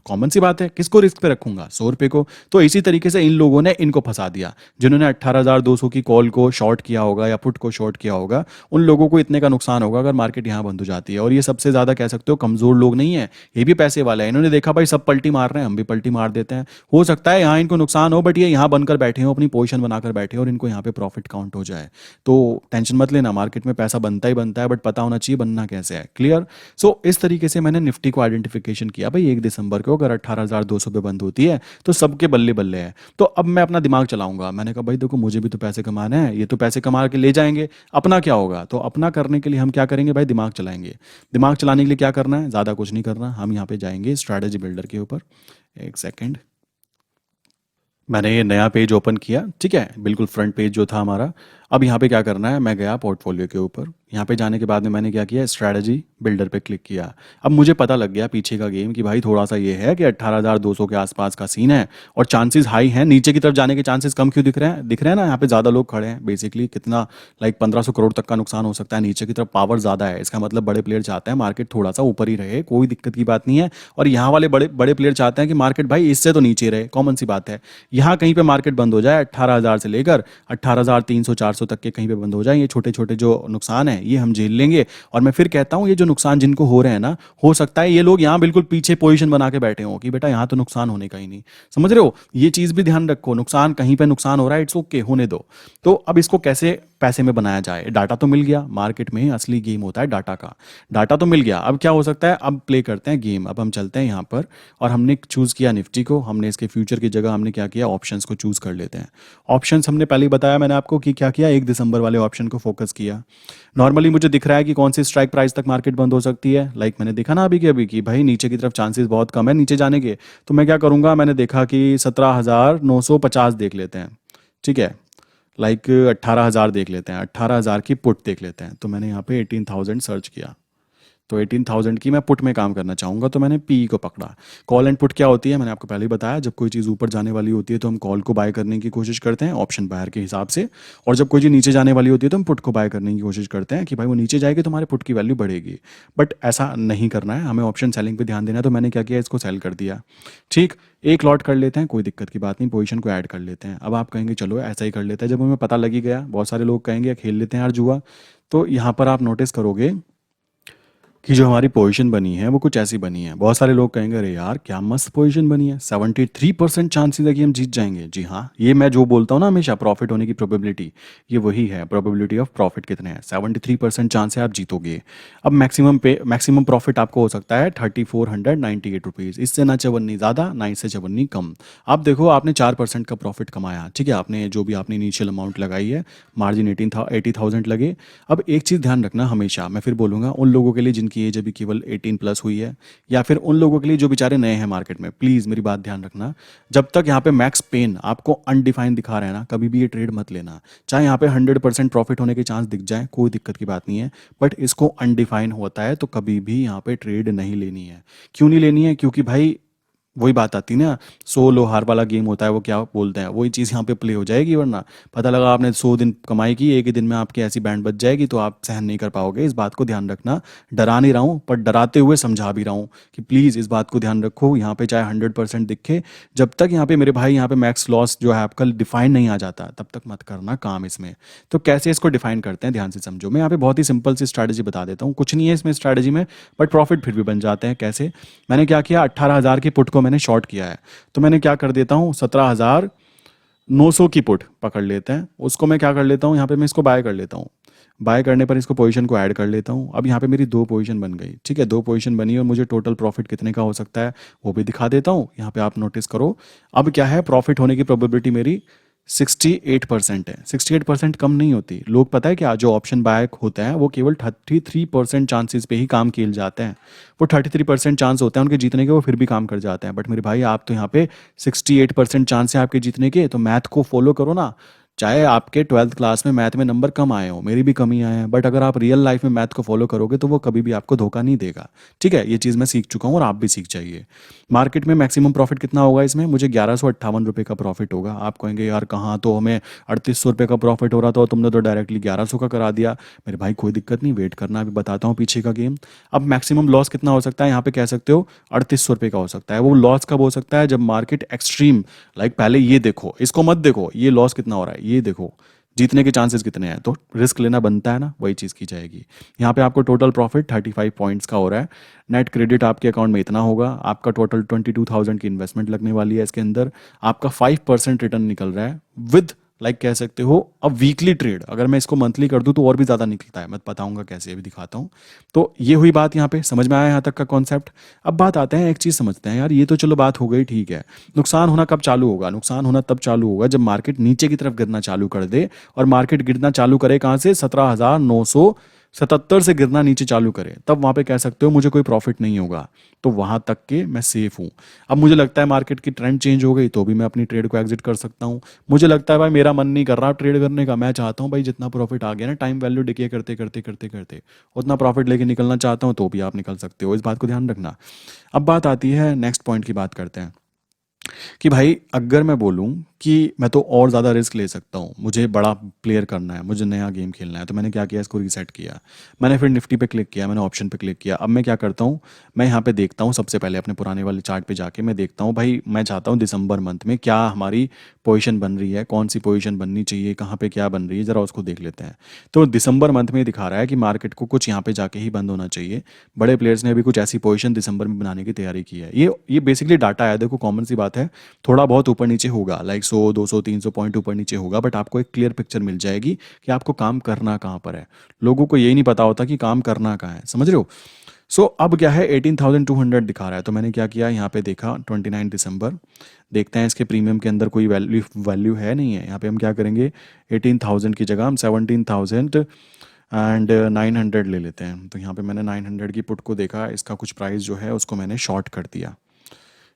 कॉमन सी बात है, किसको रिस्क पे रखूंगा, 100 रुपये को। तो इसी तरीके से इन लोगों ने इनको फंसा दिया, जिन्होंने 18,200 की कॉल को शॉर्ट किया होगा या पुट को शॉर्ट किया होगा, उन लोगों को इतने का नुकसान होगा अगर मार्केट यहाँ बंद हो जाती है। और ये सबसे ज्यादा कह सकते हो कमजोर लोग नहीं है, ये भी पैसे वाले हैं। इन्होंने देखा भाई सब पलटी मार रहे हैं, हम भी पलटी मार देते हैं, हो सकता है यहाँ इनको नुकसान हो, बट ये यहाँ बनकर बैठे हो, अपनी पोजीशन बनाकर बैठे हो और इनको यहाँ पे प्रॉफिट काउंट हो जाए। तो टेंशन मत लेना, मार्केट में पैसा बनता ही बनता है, बट पता होना चाहिए बनना कैसे है। क्लियर। सो इस तरीके से मैंने निफ्टी को आइडेंटिफिकेशन किया, भाई 1 दिसंबर को अगर 18,200 पे बंद होती है तो सबके बल्ले बल्ले है। तो अब मैं अपना दिमाग चलाऊंगा, मैंने कहा भाई देखो मुझे भी तो पैसे कमाने हैं, ये तो पैसे कमा के ले जाएंगे, अपना क्या होगा। तो अपना करने के लिए हम क्या करेंगे भाई, दिमाग चलाएंगे। दिमाग चलाने के लिए क्या करना है, ज़्यादा कुछ नहीं करना, हम यहाँ पे जाएंगे स्ट्रैटेजी बिल्डर के ऊपर। एक सेकेंड, मैंने ये नया पेज ओपन किया, ठीक है, बिल्कुल फ्रंट पेज जो था हमारा। अब यहाँ पे क्या करना है, मैं गया पोर्टफोलियो के ऊपर, यहाँ पे जाने के बाद में मैंने क्या किया, स्ट्रैटेजी बिल्डर पे क्लिक किया। अब मुझे पता लग गया पीछे का गेम कि भाई थोड़ा सा ये है कि 18,200 के आसपास का सीन है और चांसेस हाई हैं, नीचे की तरफ जाने के चांसेस कम क्यों दिख रहे हैं, दिख रहे हैं ना, यहाँ पे ज़्यादा लोग खड़े हैं। बेसिकली कितना, लाइक 1,500 करोड़ तक का नुकसान हो सकता है, नीचे की तरफ पावर ज़्यादा है, इसका मतलब बड़े प्लेयर चाहते हैं मार्केट थोड़ा सा ऊपर ही रहे, कोई दिक्कत की बात नहीं है। और यहाँ वाले बड़े बड़े प्लेयर चाहते हैं कि मार्केट भाई इससे तो नीचे रहे, कॉमन सी बात है। यहाँ कहीं पे मार्केट बंद हो जाए 18,000 से लेकर 18,300 400 तक के कहीं पे बंद हो जाए, ये छोटे छोटे जो नुकसान है ये हम झेल लेंगे। और मैं फिर कहता हूँ ये जो नुकसान जिनको हो रहे हैं ना, हो सकता है ये लोग यहाँ बिल्कुल पीछे पोजीशन बना के बैठे हो कि बेटा यहाँ तो नुकसान होने का ही नहीं, समझ रहे हो। ये चीज भी ध्यान रखो, नुकसान कहीं पे नुकसान हो रहा है, इट्स ओके, होने दो। तो अब इसको कैसे पैसे में बनाया जाए, डाटा तो मिल गया, मार्केट में असली गेम होता है डाटा का, डाटा तो मिल गया। अब क्या हो सकता है, अब प्ले करते हैं गेम। अब हम चलते हैं यहाँ पर और हमने चूज किया निफ्टी को, हमने इसके फ्यूचर की जगह हमने क्या किया, ऑप्शंस को चूज कर लेते हैं। ऑप्शंस हमने पहले ही बताया मैंने आपको कि क्या किया, 1 दिसंबर वाले ऑप्शन को फोकस किया। नॉर्मली मुझे दिख रहा है कि कौन सी स्ट्राइक प्राइस तक मार्केट बंद हो सकती है, लाइक मैंने देखा ना अभी कि भाई नीचे की तरफ चांसेस बहुत कम है नीचे जाने के। तो मैं क्या करूंगा, मैंने देखा कि 17,950 देख लेते हैं, ठीक है, लाइक 18,000 देख लेते हैं, 18,000 की पुट देख लेते हैं। तो मैंने यहाँ पे 18,000 सर्च किया, तो 18,000 की मैं पुट में काम करना चाहूँगा, तो मैंने पी को पकड़ा। कॉल एंड पुट क्या होती है, मैंने आपको पहले ही बताया, जब कोई चीज़ ऊपर जाने वाली होती है तो हम कॉल को बाय करने की कोशिश करते हैं ऑप्शन बायर के हिसाब से, और जब कोई चीज़ नीचे जाने वाली होती है तो हम पुट को बाय करने की कोशिश करते हैं कि भाई वो नीचे जाएगी तो हमारे पुट की वैल्यू बढ़ेगी। बट ऐसा नहीं करना है, हमें ऑप्शन सेलिंग पर ध्यान देना है। तो मैंने क्या किया, इसको सेल कर दिया। ठीक, एक लॉट कर लेते हैं, कोई दिक्कत की बात नहीं, पोजीशन को ऐड कर लेते हैं। अब आप कहेंगे चलो ऐसा ही कर लेते हैं, जब हमें पता लगी गया, बहुत सारे लोग कहेंगे खेल लेते हैं यार जुआ। तो यहाँ पर आप नोटिस करोगे कि जो हमारी पोजीशन बनी है वो कुछ ऐसी बनी है। बहुत सारे लोग कहेंगे अरे यार क्या मस्त पोजीशन बनी है, 73% चांसेस है कि हम जीत जाएंगे। जी हाँ, ये मैं जो बोलता हूँ ना हमेशा, प्रॉफिट होने की प्रोबेबिलिटी, ये वही है। प्रोबेबिलिटी ऑफ प्रॉफिट कितने हैं, 73% चांस है आप जीतोगे। अब मैक्सिमम प्रॉफिट आपको हो सकता है 3,498 रुपीज़, इससे ना चवन्नी ज़्यादा ना इससे चवन्नी कम। आप देखो आपने 4% का प्रॉफिट कमाया, ठीक है, आपने जो भी आपने इनिशियल अमाउंट लगाई है, मार्जिन 80,000 लगे। अब एक चीज़ ध्यान रखना हमेशा, मैं फिर बोलूँगा उन लोगों के लिए जिनकी एज अभी केवल 18+ हुई है, या फिर उन लोगों के लिए जो बेचारे नए हैं मार्केट में, प्लीज़ मेरी बात ध्यान रखना। जब तक यहाँ पे मैक्स पेन आपको अनडिफाइंड दिखा रहे हैं ना, कभी भी ये ट्रेड मत लेना। चाहे यहाँ पे 100% प्रॉफिट होने के चांस दिख जाए, कोई दिक्कत की बात नहीं है, बट इसको अनडिफाइन होता है तो कभी भी यहाँ पे ट्रेड नहीं लेनी है। क्यों नहीं लेनी है, क्योंकि भाई वही बात आती है ना, 100 हार वाला गेम होता है, वो क्या बोलते हैं, वही चीज़ यहाँ पे प्ले हो जाएगी। वरना पता लगा आपने 100 दिन कमाई की, एक ही दिन में आपकी ऐसी बैंड बच जाएगी तो आप सहन नहीं कर पाओगे। इस बात को ध्यान रखना। डरा नहीं रहा हूँ, पर डराते हुए समझा भी रहा हूँ कि प्लीज़ इस बात को ध्यान रखो। यहाँ पे चाहे 100% दिखे, जब तक यहाँ पे मेरे भाई यहाँ पे मैक्स लॉस जो है आपका डिफाइन नहीं आ जाता, तब तक मत करना काम इसमें। तो कैसे इसको डिफाइन करते हैं, ध्यान से समझो। मैं यहाँ पे बहुत ही सिंपल सी स्ट्रैटेजी बता देता हूँ, कुछ नहीं है इसमें स्ट्रैटेजी में, बट प्रॉफिट फिर भी बन जाते हैं। कैसे, मैंने क्या किया, 18,000 की पुट को मैंने शॉर्ट किया है, तो मैंने क्या कर देता हूँ, 17,000 900 की पुट पकड़ लेते हैं, उसको मैं क्या कर लेता हूँ, यहाँ पे मैं इसको बाय कर लेता हूँ। बाय करने पर इसको पोजीशन को ऐड कर लेता हूँ। अब यहाँ पे मेरी 2 पोजीशन बन गई, ठीक है, 2 पोजीशन बनी और मुझे टोटल प्रॉफिट कितने का हो सकता है वो भी दिखा देता हूँ। यहाँ पे आप नोटिस करो, अब क्या है, प्रॉफिट होने की प्रोबेबिलिटी मेरी 68% है। 68% कम नहीं होती। लोग पता है क्या, जो ऑप्शन बाय होते हैं वो केवल 33% चांसेस पे ही काम किए जाते हैं। वो 33% चांस होते हैं उनके जीतने के, वो फिर भी काम कर जाते हैं। बट मेरे भाई आप तो यहाँ पे 68% चांस है आपके जीतने के, तो मैथ को फॉलो करो ना। चाहे आपके 12th क्लास में मैथ में नंबर कम आए हो, मेरी भी कमी आए हैं, बट अगर आप रियल लाइफ में मैथ को फॉलो करोगे तो वो कभी भी आपको धोखा नहीं देगा। ठीक है, ये चीज़ मैं सीख चुका हूँ और आप भी सीख जाइए। मार्केट में मैक्सिमम प्रॉफिट कितना होगा इसमें, मुझे 1158 रुपये का प्रॉफिट होगा। आप कहेंगे यार कहाँ, तो हमें 3800 रुपये का प्रॉफिट हो रहा था और तुमने तो डायरेक्टली 1100 का करा दिया। मेरे भाई कोई दिक्कत नहीं, वेट करना, अभी बताता हूँ पीछे का गेम। अब मैक्सिमम लॉस कितना हो सकता है, यहाँ पे कह सकते हो 3800 रुपये का हो सकता है। वो लॉस कब हो सकता है, जब मार्केट एक्सट्रीम, लाइक पहले ये देखो, इसको मत देखो ये लॉस कितना हो रहा है, ये देखो जीतने के चांसेस कितने हैं, तो रिस्क लेना बनता है ना, वही चीज़ की जाएगी। यहाँ पे आपको टोटल प्रॉफिट 35 पॉइंट्स का हो रहा है। नेट क्रेडिट आपके अकाउंट में इतना होगा। आपका टोटल 22,000 की इन्वेस्टमेंट लगने वाली है इसके अंदर। आपका 5% रिटर्न निकल रहा है विद, लाइक कह सकते हो अब वीकली ट्रेड। अगर मैं इसको मंथली कर दूं तो और भी ज़्यादा निकलता है, मैं बताऊंगा कैसे, अभी दिखाता हूँ। तो ये हुई बात, यहाँ पे समझ में आया यहाँ तक का कॉन्सेप्ट। अब बात आते हैं, एक चीज़ समझते हैं यार, ये तो चलो बात हो गई, ठीक है। नुकसान होना कब चालू होगा, नुकसान होना तब चालू होगा जब मार्केट नीचे की तरफ गिरना चालू कर दे। और मार्केट गिरना चालू करे कहाँ से, 17,977 से गिरना नीचे चालू करे, तब वहां पे कह सकते हो मुझे कोई प्रॉफिट नहीं होगा। तो वहां तक के मैं सेफ हूं। अब मुझे लगता है मार्केट की ट्रेंड चेंज हो गई तो भी मैं अपनी ट्रेड को एग्जिट कर सकता हूं। मुझे लगता है भाई मेरा मन नहीं कर रहा ट्रेड करने का, मैं चाहता हूं भाई जितना प्रॉफिट आ गया ना, टाइम वैल्यू डिके करते करते करते करते उतना प्रॉफिट लेके निकलना चाहता हूं, तो भी आप निकल सकते हो, इस बात को ध्यान रखना। अब बात आती है नेक्स्ट पॉइंट की, बात करते हैं कि भाई अगर मैं बोलूं कि मैं तो और ज़्यादा रिस्क ले सकता हूँ, मुझे बड़ा प्लेयर करना है, मुझे नया गेम खेलना है, तो मैंने क्या किया, इसको रीसेट किया। मैंने फिर निफ्टी पे क्लिक किया, मैंने ऑप्शन पे क्लिक किया। अब मैं क्या करता हूँ, मैं यहाँ पे देखता हूँ, सबसे पहले अपने पुराने वाले चार्ट पे जाके मैं देखता हूँ भाई, मैं चाहता हूँ दिसंबर मंथ में क्या हमारी पोजीशन बन रही है, कौन सी पोजीशन बननी चाहिए, कहाँ पे क्या बन रही है, ज़रा उसको देख लेते हैं। तो दिसंबर मंथ में दिखा रहा है कि मार्केट को कुछ यहाँ पे जाके ही बंद होना चाहिए। बड़े प्लेयर्स ने अभी कुछ ऐसी पोजीशन दिसंबर में बनाने की तैयारी की है। ये बेसिकली डाटा है, देखो कॉमन सी बात है, थोड़ा बहुत ऊपर नीचे होगा, लाइक 100 200 300 पॉइंट ऊपर नीचे होगा, बट आपको एक क्लियर पिक्चर मिल जाएगी कि आपको काम करना कहाँ पर है। लोगों को यही नहीं पता होता कि काम करना कहाँ है, समझ रहे हो। सो अब क्या है, 18,200 दिखा रहा है, तो मैंने क्या किया, यहाँ पे देखा 29 दिसंबर, देखते हैं इसके प्रीमियम के अंदर कोई वैल्यू वैल्यू है नहीं है। यहाँ पे हम क्या करेंगे, 18,000 की जगह हम 17,900 ले लेते हैं। तो यहाँ पे मैंने 900 की पुट को देखा, इसका कुछ प्राइस जो है उसको मैंने शॉर्ट कर दिया।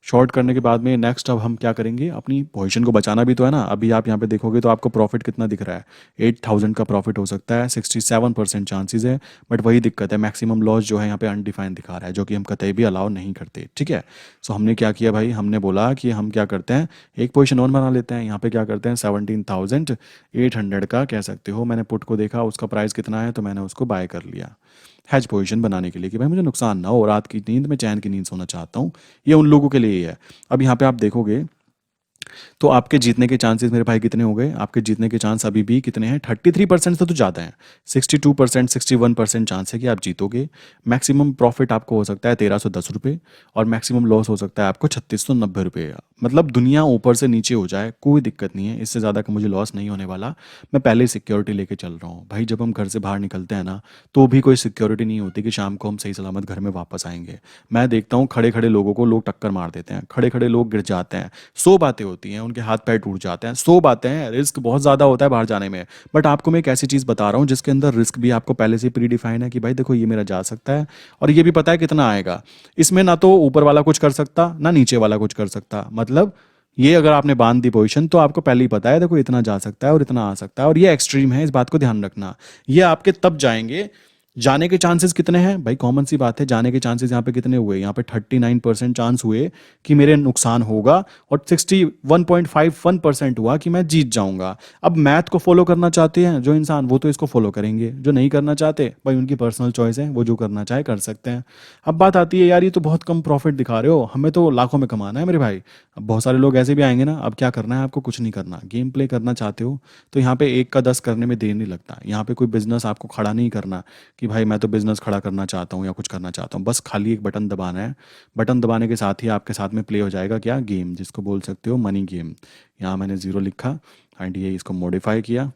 शॉर्ट करने के बाद में नेक्स्ट अब हम क्या करेंगे, अपनी पोजीशन को बचाना भी तो है ना। अभी आप यहाँ पे देखोगे तो आपको प्रॉफिट कितना दिख रहा है, 8,000 का प्रॉफिट हो सकता है, 67% चांसेस है। बट वही दिक्कत है, मैक्सिमम लॉस जो है यहाँ पे अनडिफाइंड दिखा रहा है, जो कि हम कतई भी अलाउ नहीं करते, ठीक है। सो हमने क्या किया भाई, हमने बोला कि हम क्या करते हैं, एक पोजीशन और बना लेते हैं। यहाँ पे क्या करते हैं, 17,800 का कह सकते हो, मैंने पुट को देखा उसका प्राइस कितना है, तो मैंने उसको बाय कर लिया हैज पोजीशन बनाने के लिए, कि भाई मुझे नुकसान ना हो, रात की नींद में चैन की नींद सोना चाहता हूँ। ये उन लोगों के लिए ही है। अब यहाँ पे आप देखोगे तो आपके जीतने के चांसेस मेरे भाई कितने हो गए, आपके जीतने के चांस अभी भी कितने हैं, 33% से तो ज़्यादा है। 62% 61% चांस है कि आप जीतोगे। मैक्सिमम प्रॉफिट आपको हो सकता है 1,310 रुपये, और मैक्सिमम लॉस हो सकता है आपको 3,690 रुपये। मतलब दुनिया ऊपर से नीचे हो जाए कोई दिक्कत नहीं है, इससे ज़्यादा का मुझे लॉस नहीं होने वाला। मैं पहले ही सिक्योरिटी लेके चल रहा हूँ भाई। जब हम घर से बाहर निकलते हैं ना, तो भी कोई सिक्योरिटी नहीं होती कि शाम को हम सही सलामत घर में वापस आएंगे। मैं देखता हूँ खड़े खड़े लोगों को लोग टक्कर मार देते हैं, खड़े खड़े लोग गिर जाते हैं, 100 बातें होती हैं, उनके हाथ पैर टूट जाते हैं, 100 बातें हैं, रिस्क बहुत ज़्यादा होता है बाहर जाने में। बट आपको मैं एक ऐसी चीज़ बता रहा हूँ जिसके अंदर रिस्क भी आपको पहले से प्री डिफाइन है कि भाई देखो ये मेरा जा सकता है, और ये भी पता है कितना आएगा। इसमें ना तो ऊपर वाला कुछ कर सकता ना नीचे वाला कुछ कर सकता, मतलब ये अगर आपने बांध दी पोजीशन तो आपको पहले ही पता है देखो इतना जा सकता है और इतना आ सकता है, और ये एक्सट्रीम है, इस बात को ध्यान रखना। ये आपके तब जाएंगे, जाने के चांसेस कितने हैं भाई, कॉमन सी बात है, जाने के चांसेस यहाँ पे कितने हुए, यहाँ पे 39% चांस हुए कि मेरे नुकसान होगा, और 61.51% हुआ कि मैं जीत जाऊंगा। अब मैथ को फॉलो करना चाहते हैं जो इंसान, वो तो इसको फॉलो करेंगे, जो नहीं करना चाहते भाई उनकी पर्सनल चॉइस है, वो जो करना चाहे कर सकते हैं। अब बात आती है यार ये तो बहुत कम प्रॉफिट दिखा रहे हो, हमें तो लाखों में कमाना है मेरे भाई। अब बहुत सारे लोग ऐसे भी आएंगे ना, अब क्या करना है आपको, कुछ नहीं करना, गेम प्ले करना चाहते हो तो यहाँ पे 1 का 10 करने में देर नहीं लगता। यहाँ पे कोई बिजनेस आपको खड़ा नहीं करना कि भाई मैं तो बिज़नेस खड़ा करना चाहता हूँ या कुछ करना चाहता हूँ, बस खाली एक बटन दबाना है। बटन दबाने के साथ ही आपके साथ में प्ले हो जाएगा क्या गेम, जिसको बोल सकते हो मनी गेम। यहाँ मैंने ज़ीरो लिखा एंड ये इसको मॉडिफाई किया।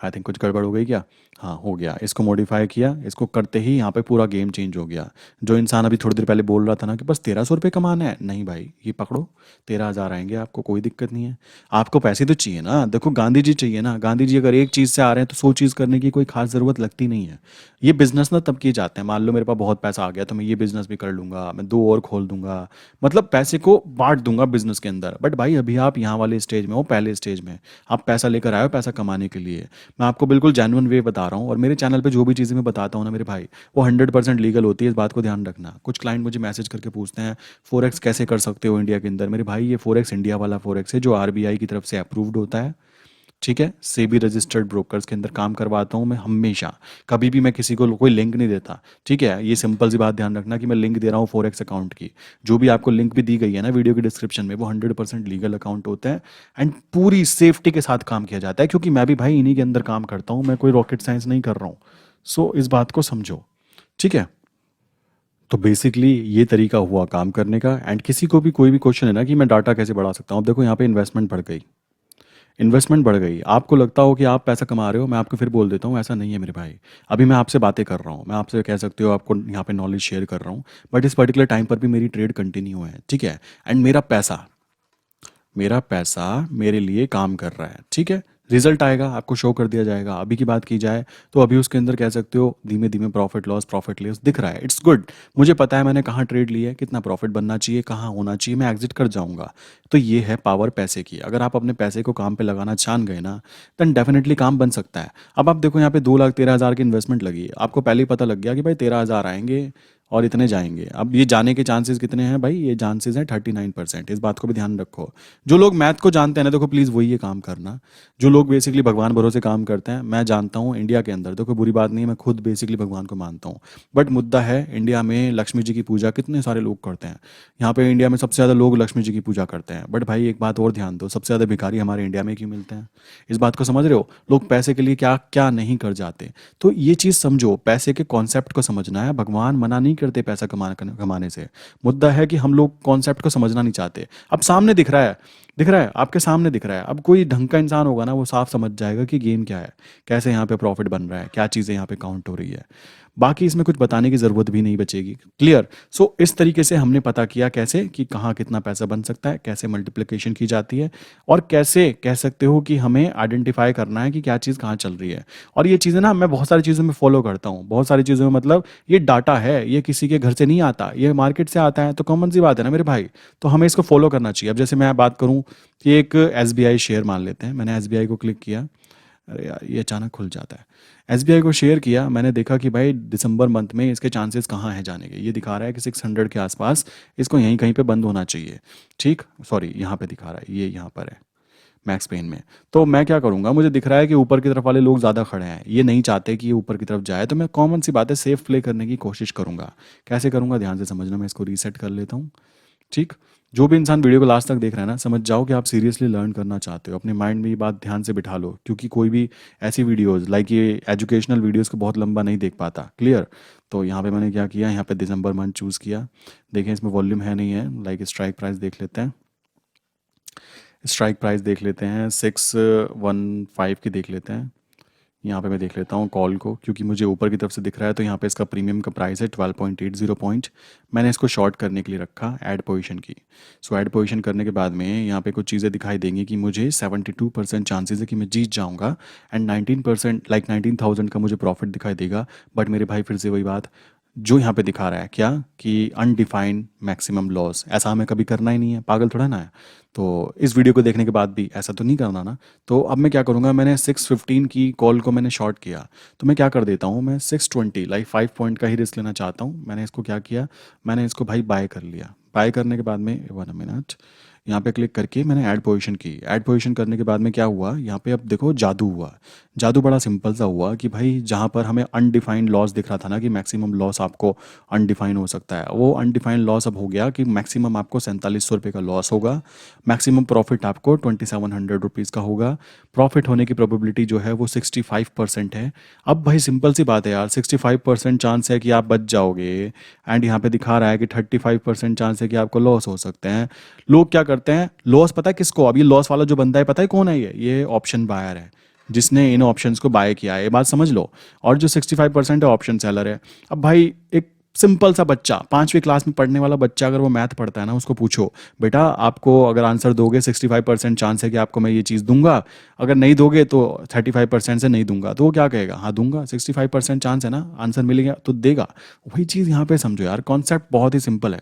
आई थिंक कुछ गड़बड़ हो गई क्या? हाँ, हो गया। इसको मॉडिफाई किया, इसको करते ही यहाँ पे पूरा गेम चेंज हो गया। जो इंसान अभी थोड़ी देर पहले बोल रहा था ना कि बस 1300 रुपये कमाना है, नहीं भाई, ये पकड़ो, 13 हज़ार आएंगे आपको, कोई दिक्कत नहीं है। आपको पैसे तो चाहिए ना, देखो गांधी जी चाहिए ना, गांधी जी अगर एक चीज़ से आ रहे हैं तो 100 चीज़ करने की कोई खास ज़रूरत लगती नहीं है। ये बिजनेस ना तब किए जाते हैं, मान लो मेरे पास बहुत पैसा आ गया तो मैं ये बिजनेस भी कर लूंगा, मैं दो और खोल दूंगा, मतलब पैसे को बांट दूंगा बिजनेस के अंदर। बट भाई अभी आप यहाँ वाले स्टेज में हो, पहले स्टेज में आप पैसा लेकर आए हो पैसा कमाने के लिए। मैं आपको बिल्कुल जेन्युइन वे बता रहा हूँ, और मेरे चैनल पे जो भी चीज़ें मैं बताता हूँ ना मेरे भाई, वो 100% लीगल होती है, इस बात को ध्यान रखना। कुछ क्लाइंट मुझे मैसेज करके पूछते हैं फोरेक्स कैसे कर सकते हो इंडिया के अंदर। मेरे भाई ये फोरेक्स इंडिया वाला फोरेक्स है जो आरबीआई की तरफ से अप्रूव्ड होता है, ठीक है, सेबी रजिस्टर्ड ब्रोकर्स के अंदर काम करवाता हूँ मैं हमेशा। कभी भी मैं किसी को कोई लिंक नहीं देता, ठीक है, ये सिंपल सी बात ध्यान रखना कि मैं लिंक दे रहा हूँ फॉरेक्स अकाउंट की। जो भी आपको लिंक भी दी गई है ना वीडियो के डिस्क्रिप्शन में, वो 100% लीगल अकाउंट होता है एंड पूरी सेफ्टी के साथ काम किया जाता है, क्योंकि मैं भी भाई इन्हीं के अंदर काम करता हूँ, मैं कोई रॉकेट साइंस नहीं कर रहा हूँ। सो इस बात को समझो, ठीक है। तो बेसिकली ये तरीका हुआ काम करने का। एंड किसी को भी कोई भी क्वेश्चन है ना कि मैं डाटा कैसे बढ़ा सकता हूँ, अब देखो यहाँ पे इन्वेस्टमेंट बढ़ गई, इन्वेस्टमेंट बढ़ गई। आपको लगता हो कि आप पैसा कमा रहे हो, मैं आपको फिर बोल देता हूँ ऐसा नहीं है मेरे भाई। अभी मैं आपसे बातें कर रहा हूँ, मैं आपसे कह सकते हो आपको यहाँ पे नॉलेज शेयर कर रहा हूँ, बट इस पर्टिकुलर टाइम पर भी मेरी ट्रेड कंटिन्यू है, ठीक है। एंड मेरा पैसा मेरे लिए काम कर रहा है, ठीक है। रिजल्ट आएगा, आपको शो कर दिया जाएगा। अभी की बात की जाए तो अभी उसके अंदर कह सकते हो धीमे धीमे प्रॉफिट लॉस दिख रहा है, इट्स गुड। मुझे पता है मैंने कहाँ ट्रेड ली है, कितना प्रॉफिट बनना चाहिए, कहाँ होना चाहिए, मैं एग्जिट कर जाऊंगा। तो ये है पावर पैसे की। अगर आप अपने पैसे को काम पे लगाना जान गए ना, देन डेफिनेटली काम बन सकता है। अब आप देखो यहाँ पे 2,13,000 की इन्वेस्टमेंट लगी, आपको पहले ही पता लग गया कि भाई 13,000 आएंगे और इतने जाएंगे। अब ये जाने के चांसेस कितने हैं भाई, ये चांसेस हैं 39%। इस बात को भी ध्यान रखो। जो लोग मैथ को जानते हैं ना, देखो प्लीज़ वही ये काम करना। जो लोग बेसिकली भगवान भरोसे काम करते हैं, मैं जानता हूँ इंडिया के अंदर, देखो बुरी बात नहीं है, मैं खुद बेसिकली भगवान को मानता हूँ, बट मुद्दा है इंडिया में लक्ष्मी जी की पूजा कितने सारे लोग करते हैं। यहाँ पे इंडिया में सबसे ज़्यादा लोग लक्ष्मी जी की पूजा करते हैं, बट भाई एक बात और ध्यान दो, सबसे ज़्यादा भिखारी हमारे इंडिया में क्यों मिलते हैं? इस बात को समझ रहे हो? लोग पैसे के लिए क्या क्या नहीं कर जाते। तो ये चीज़ समझो, पैसे के कॉन्सेप्ट को समझना है। भगवान मना नहीं करते पैसा कमाने से। मुद्दा है कि हम लोग कॉन्सेप्ट को समझना नहीं चाहते। अब सामने दिख रहा है, दिख रहा है आपके सामने दिख रहा है। अब कोई ढंग का इंसान होगा ना, वो साफ समझ जाएगा कि गेम क्या है, कैसे यहाँ पे प्रॉफिट बन रहा है, क्या चीज़ें यहाँ पे काउंट हो रही है। बाकी इसमें कुछ बताने की ज़रूरत भी नहीं बचेगी। क्लियर? सो इस तरीके से हमने पता किया कैसे कि कहाँ कितना पैसा बन सकता है, कैसे मल्टीप्लिकेशन की जाती है, और कैसे कह सकते हो कि हमें आइडेंटिफाई करना है कि क्या चीज़ कहाँ चल रही है। और ये चीज़ें ना मैं बहुत सारी चीज़ों में फॉलो करता हूँ, बहुत सारी चीज़ों में, मतलब ये डाटा है, ये किसी के घर से नहीं आता, ये मार्केट से आता है, तो कॉमन सी बात है ना मेरे भाई। तो हमें इसको फॉलो करना चाहिए। अब जैसे मैं बात करूँ कि एक एसबीआई शेयर मान लेते हैं, मैंने एसबीआई को क्लिक किया, अरे यार ये अचानक खुल जाता है। एसबीआई को शेयर किया, मैंने देखा कि भाई दिसंबर मंथ में इसके चांसेस कहाँ हैं जाने के। ये दिखा रहा है कि 600 के आसपास इसको यहीं कहीं पे बंद होना चाहिए, ठीक, सॉरी यहाँ पे दिखा रहा है, ये यहाँ पर है मैक्स पेन में। तो मैं क्या करूँगा, मुझे दिख रहा है कि ऊपर की तरफ वाले लोग ज़्यादा खड़े हैं, ये नहीं चाहते कि ये ऊपर की तरफ जाए, तो मैं कॉमन सी बात है सेफ प्ले करने की कोशिश करूँगा। कैसे करूँगा ध्यान से समझना, मैं इसको रीसेट कर लेता हूँ, ठीक। जो भी इंसान वीडियो को लास्ट तक देख रहा है ना, समझ जाओ कि आप सीरियसली लर्न करना चाहते हो। अपने माइंड में ये बात ध्यान से बिठा लो, क्योंकि कोई भी ऐसी वीडियोस लाइक ये एजुकेशनल वीडियोस को बहुत लंबा नहीं देख पाता। क्लियर? तो यहाँ पे मैंने क्या किया, यहाँ पे दिसंबर मंथ चूज़ किया। देखें इसमें वॉल्यूम है नहीं है, लाइक स्ट्राइक प्राइस देख लेते हैं, स्ट्राइक प्राइस देख लेते हैं 615 की देख लेते हैं। यहाँ पे मैं देख लेता हूँ कॉल को, क्योंकि मुझे ऊपर की तरफ से दिख रहा है, तो यहाँ पे इसका प्रीमियम का प्राइस है 12.80 पॉइंट। मैंने इसको शॉर्ट करने के लिए रखा ऐड पोजीशन की। सो ऐड पोजीशन करने के बाद में यहाँ पे कुछ चीज़ें दिखाई देंगी कि मुझे 72% चांसेस है कि मैं जीत जाऊँगा, एंड 19% लाइक 19,000 का मुझे प्रॉफिट दिखाई देगा। बट मेरे भाई फिर से वही बात जो यहाँ पे दिखा रहा है, क्या कि अनडिफाइंड मैक्सिमम लॉस, ऐसा हमें कभी करना ही नहीं है, पागल थोड़ा ना है। तो इस वीडियो को देखने के बाद भी ऐसा तो नहीं करना ना। तो अब मैं क्या करूँगा, मैंने 615 की कॉल को मैंने शॉर्ट किया, तो मैं क्या कर देता हूँ, मैं 620 लाइक 5 पॉइंट का ही रिस्क लेना चाहता हूँ। मैंने इसको क्या किया, मैंने इसको भाई बाय कर लिया। बाय करने के बाद में 1 मिनट, यहाँ पे क्लिक करके मैंने ऐड पोजीशन की। ऐड पोजीशन करने के बाद में क्या हुआ, यहाँ पे अब देखो जादू हुआ। जादू बड़ा सिंपल सा हुआ कि भाई जहाँ पर हमें अनडिफाइंड लॉस दिख रहा था ना कि मैक्सिमम लॉस आपको अनडिफाइन हो सकता है, वो अनडिफाइंड लॉस अब हो गया कि मैक्सिमम आपको 4700 रुपये का लॉस होगा। मैक्सिमम प्रॉफिट आपको 2700 रुपीज़ का होगा। प्रॉफिट होने की प्रोबेबिलिटी जो है वो 65% है। अब भाई सिंपल सी बात है यार, 65% चांस है कि आप बच जाओगे, एंड यहाँ पे दिखा रहा है कि 35% चांस है कि आपको लॉस हो सकते हैं। लोग क्या करते हैं, लॉस पता है किसको, अब ये लॉस वाला जो बंदा है पता है कौन है, ये ऑप्शन बायर है जिसने इन ऑप्शंस को बाय किया है, ये बात समझ लो। और जो 65% है ऑप्शन सेलर है। अब भाई एक सिंपल सा बच्चा, 5वीं क्लास में पढ़ने वाला बच्चा, अगर वो मैथ पढ़ता है ना, उसको पूछो बेटा आपको अगर आंसर दोगे 65% चांस है कि आपको मैं ये चीज़ दूंगा, अगर नहीं दोगे तो 35% से नहीं दूंगा, तो वो क्या कहेगा, हाँ दूंगा, 65% चांस है ना आंसर मिलेगा तो देगा। वही चीज़ यहाँ पे समझो यार, कॉन्सेप्ट बहुत ही सिंपल है।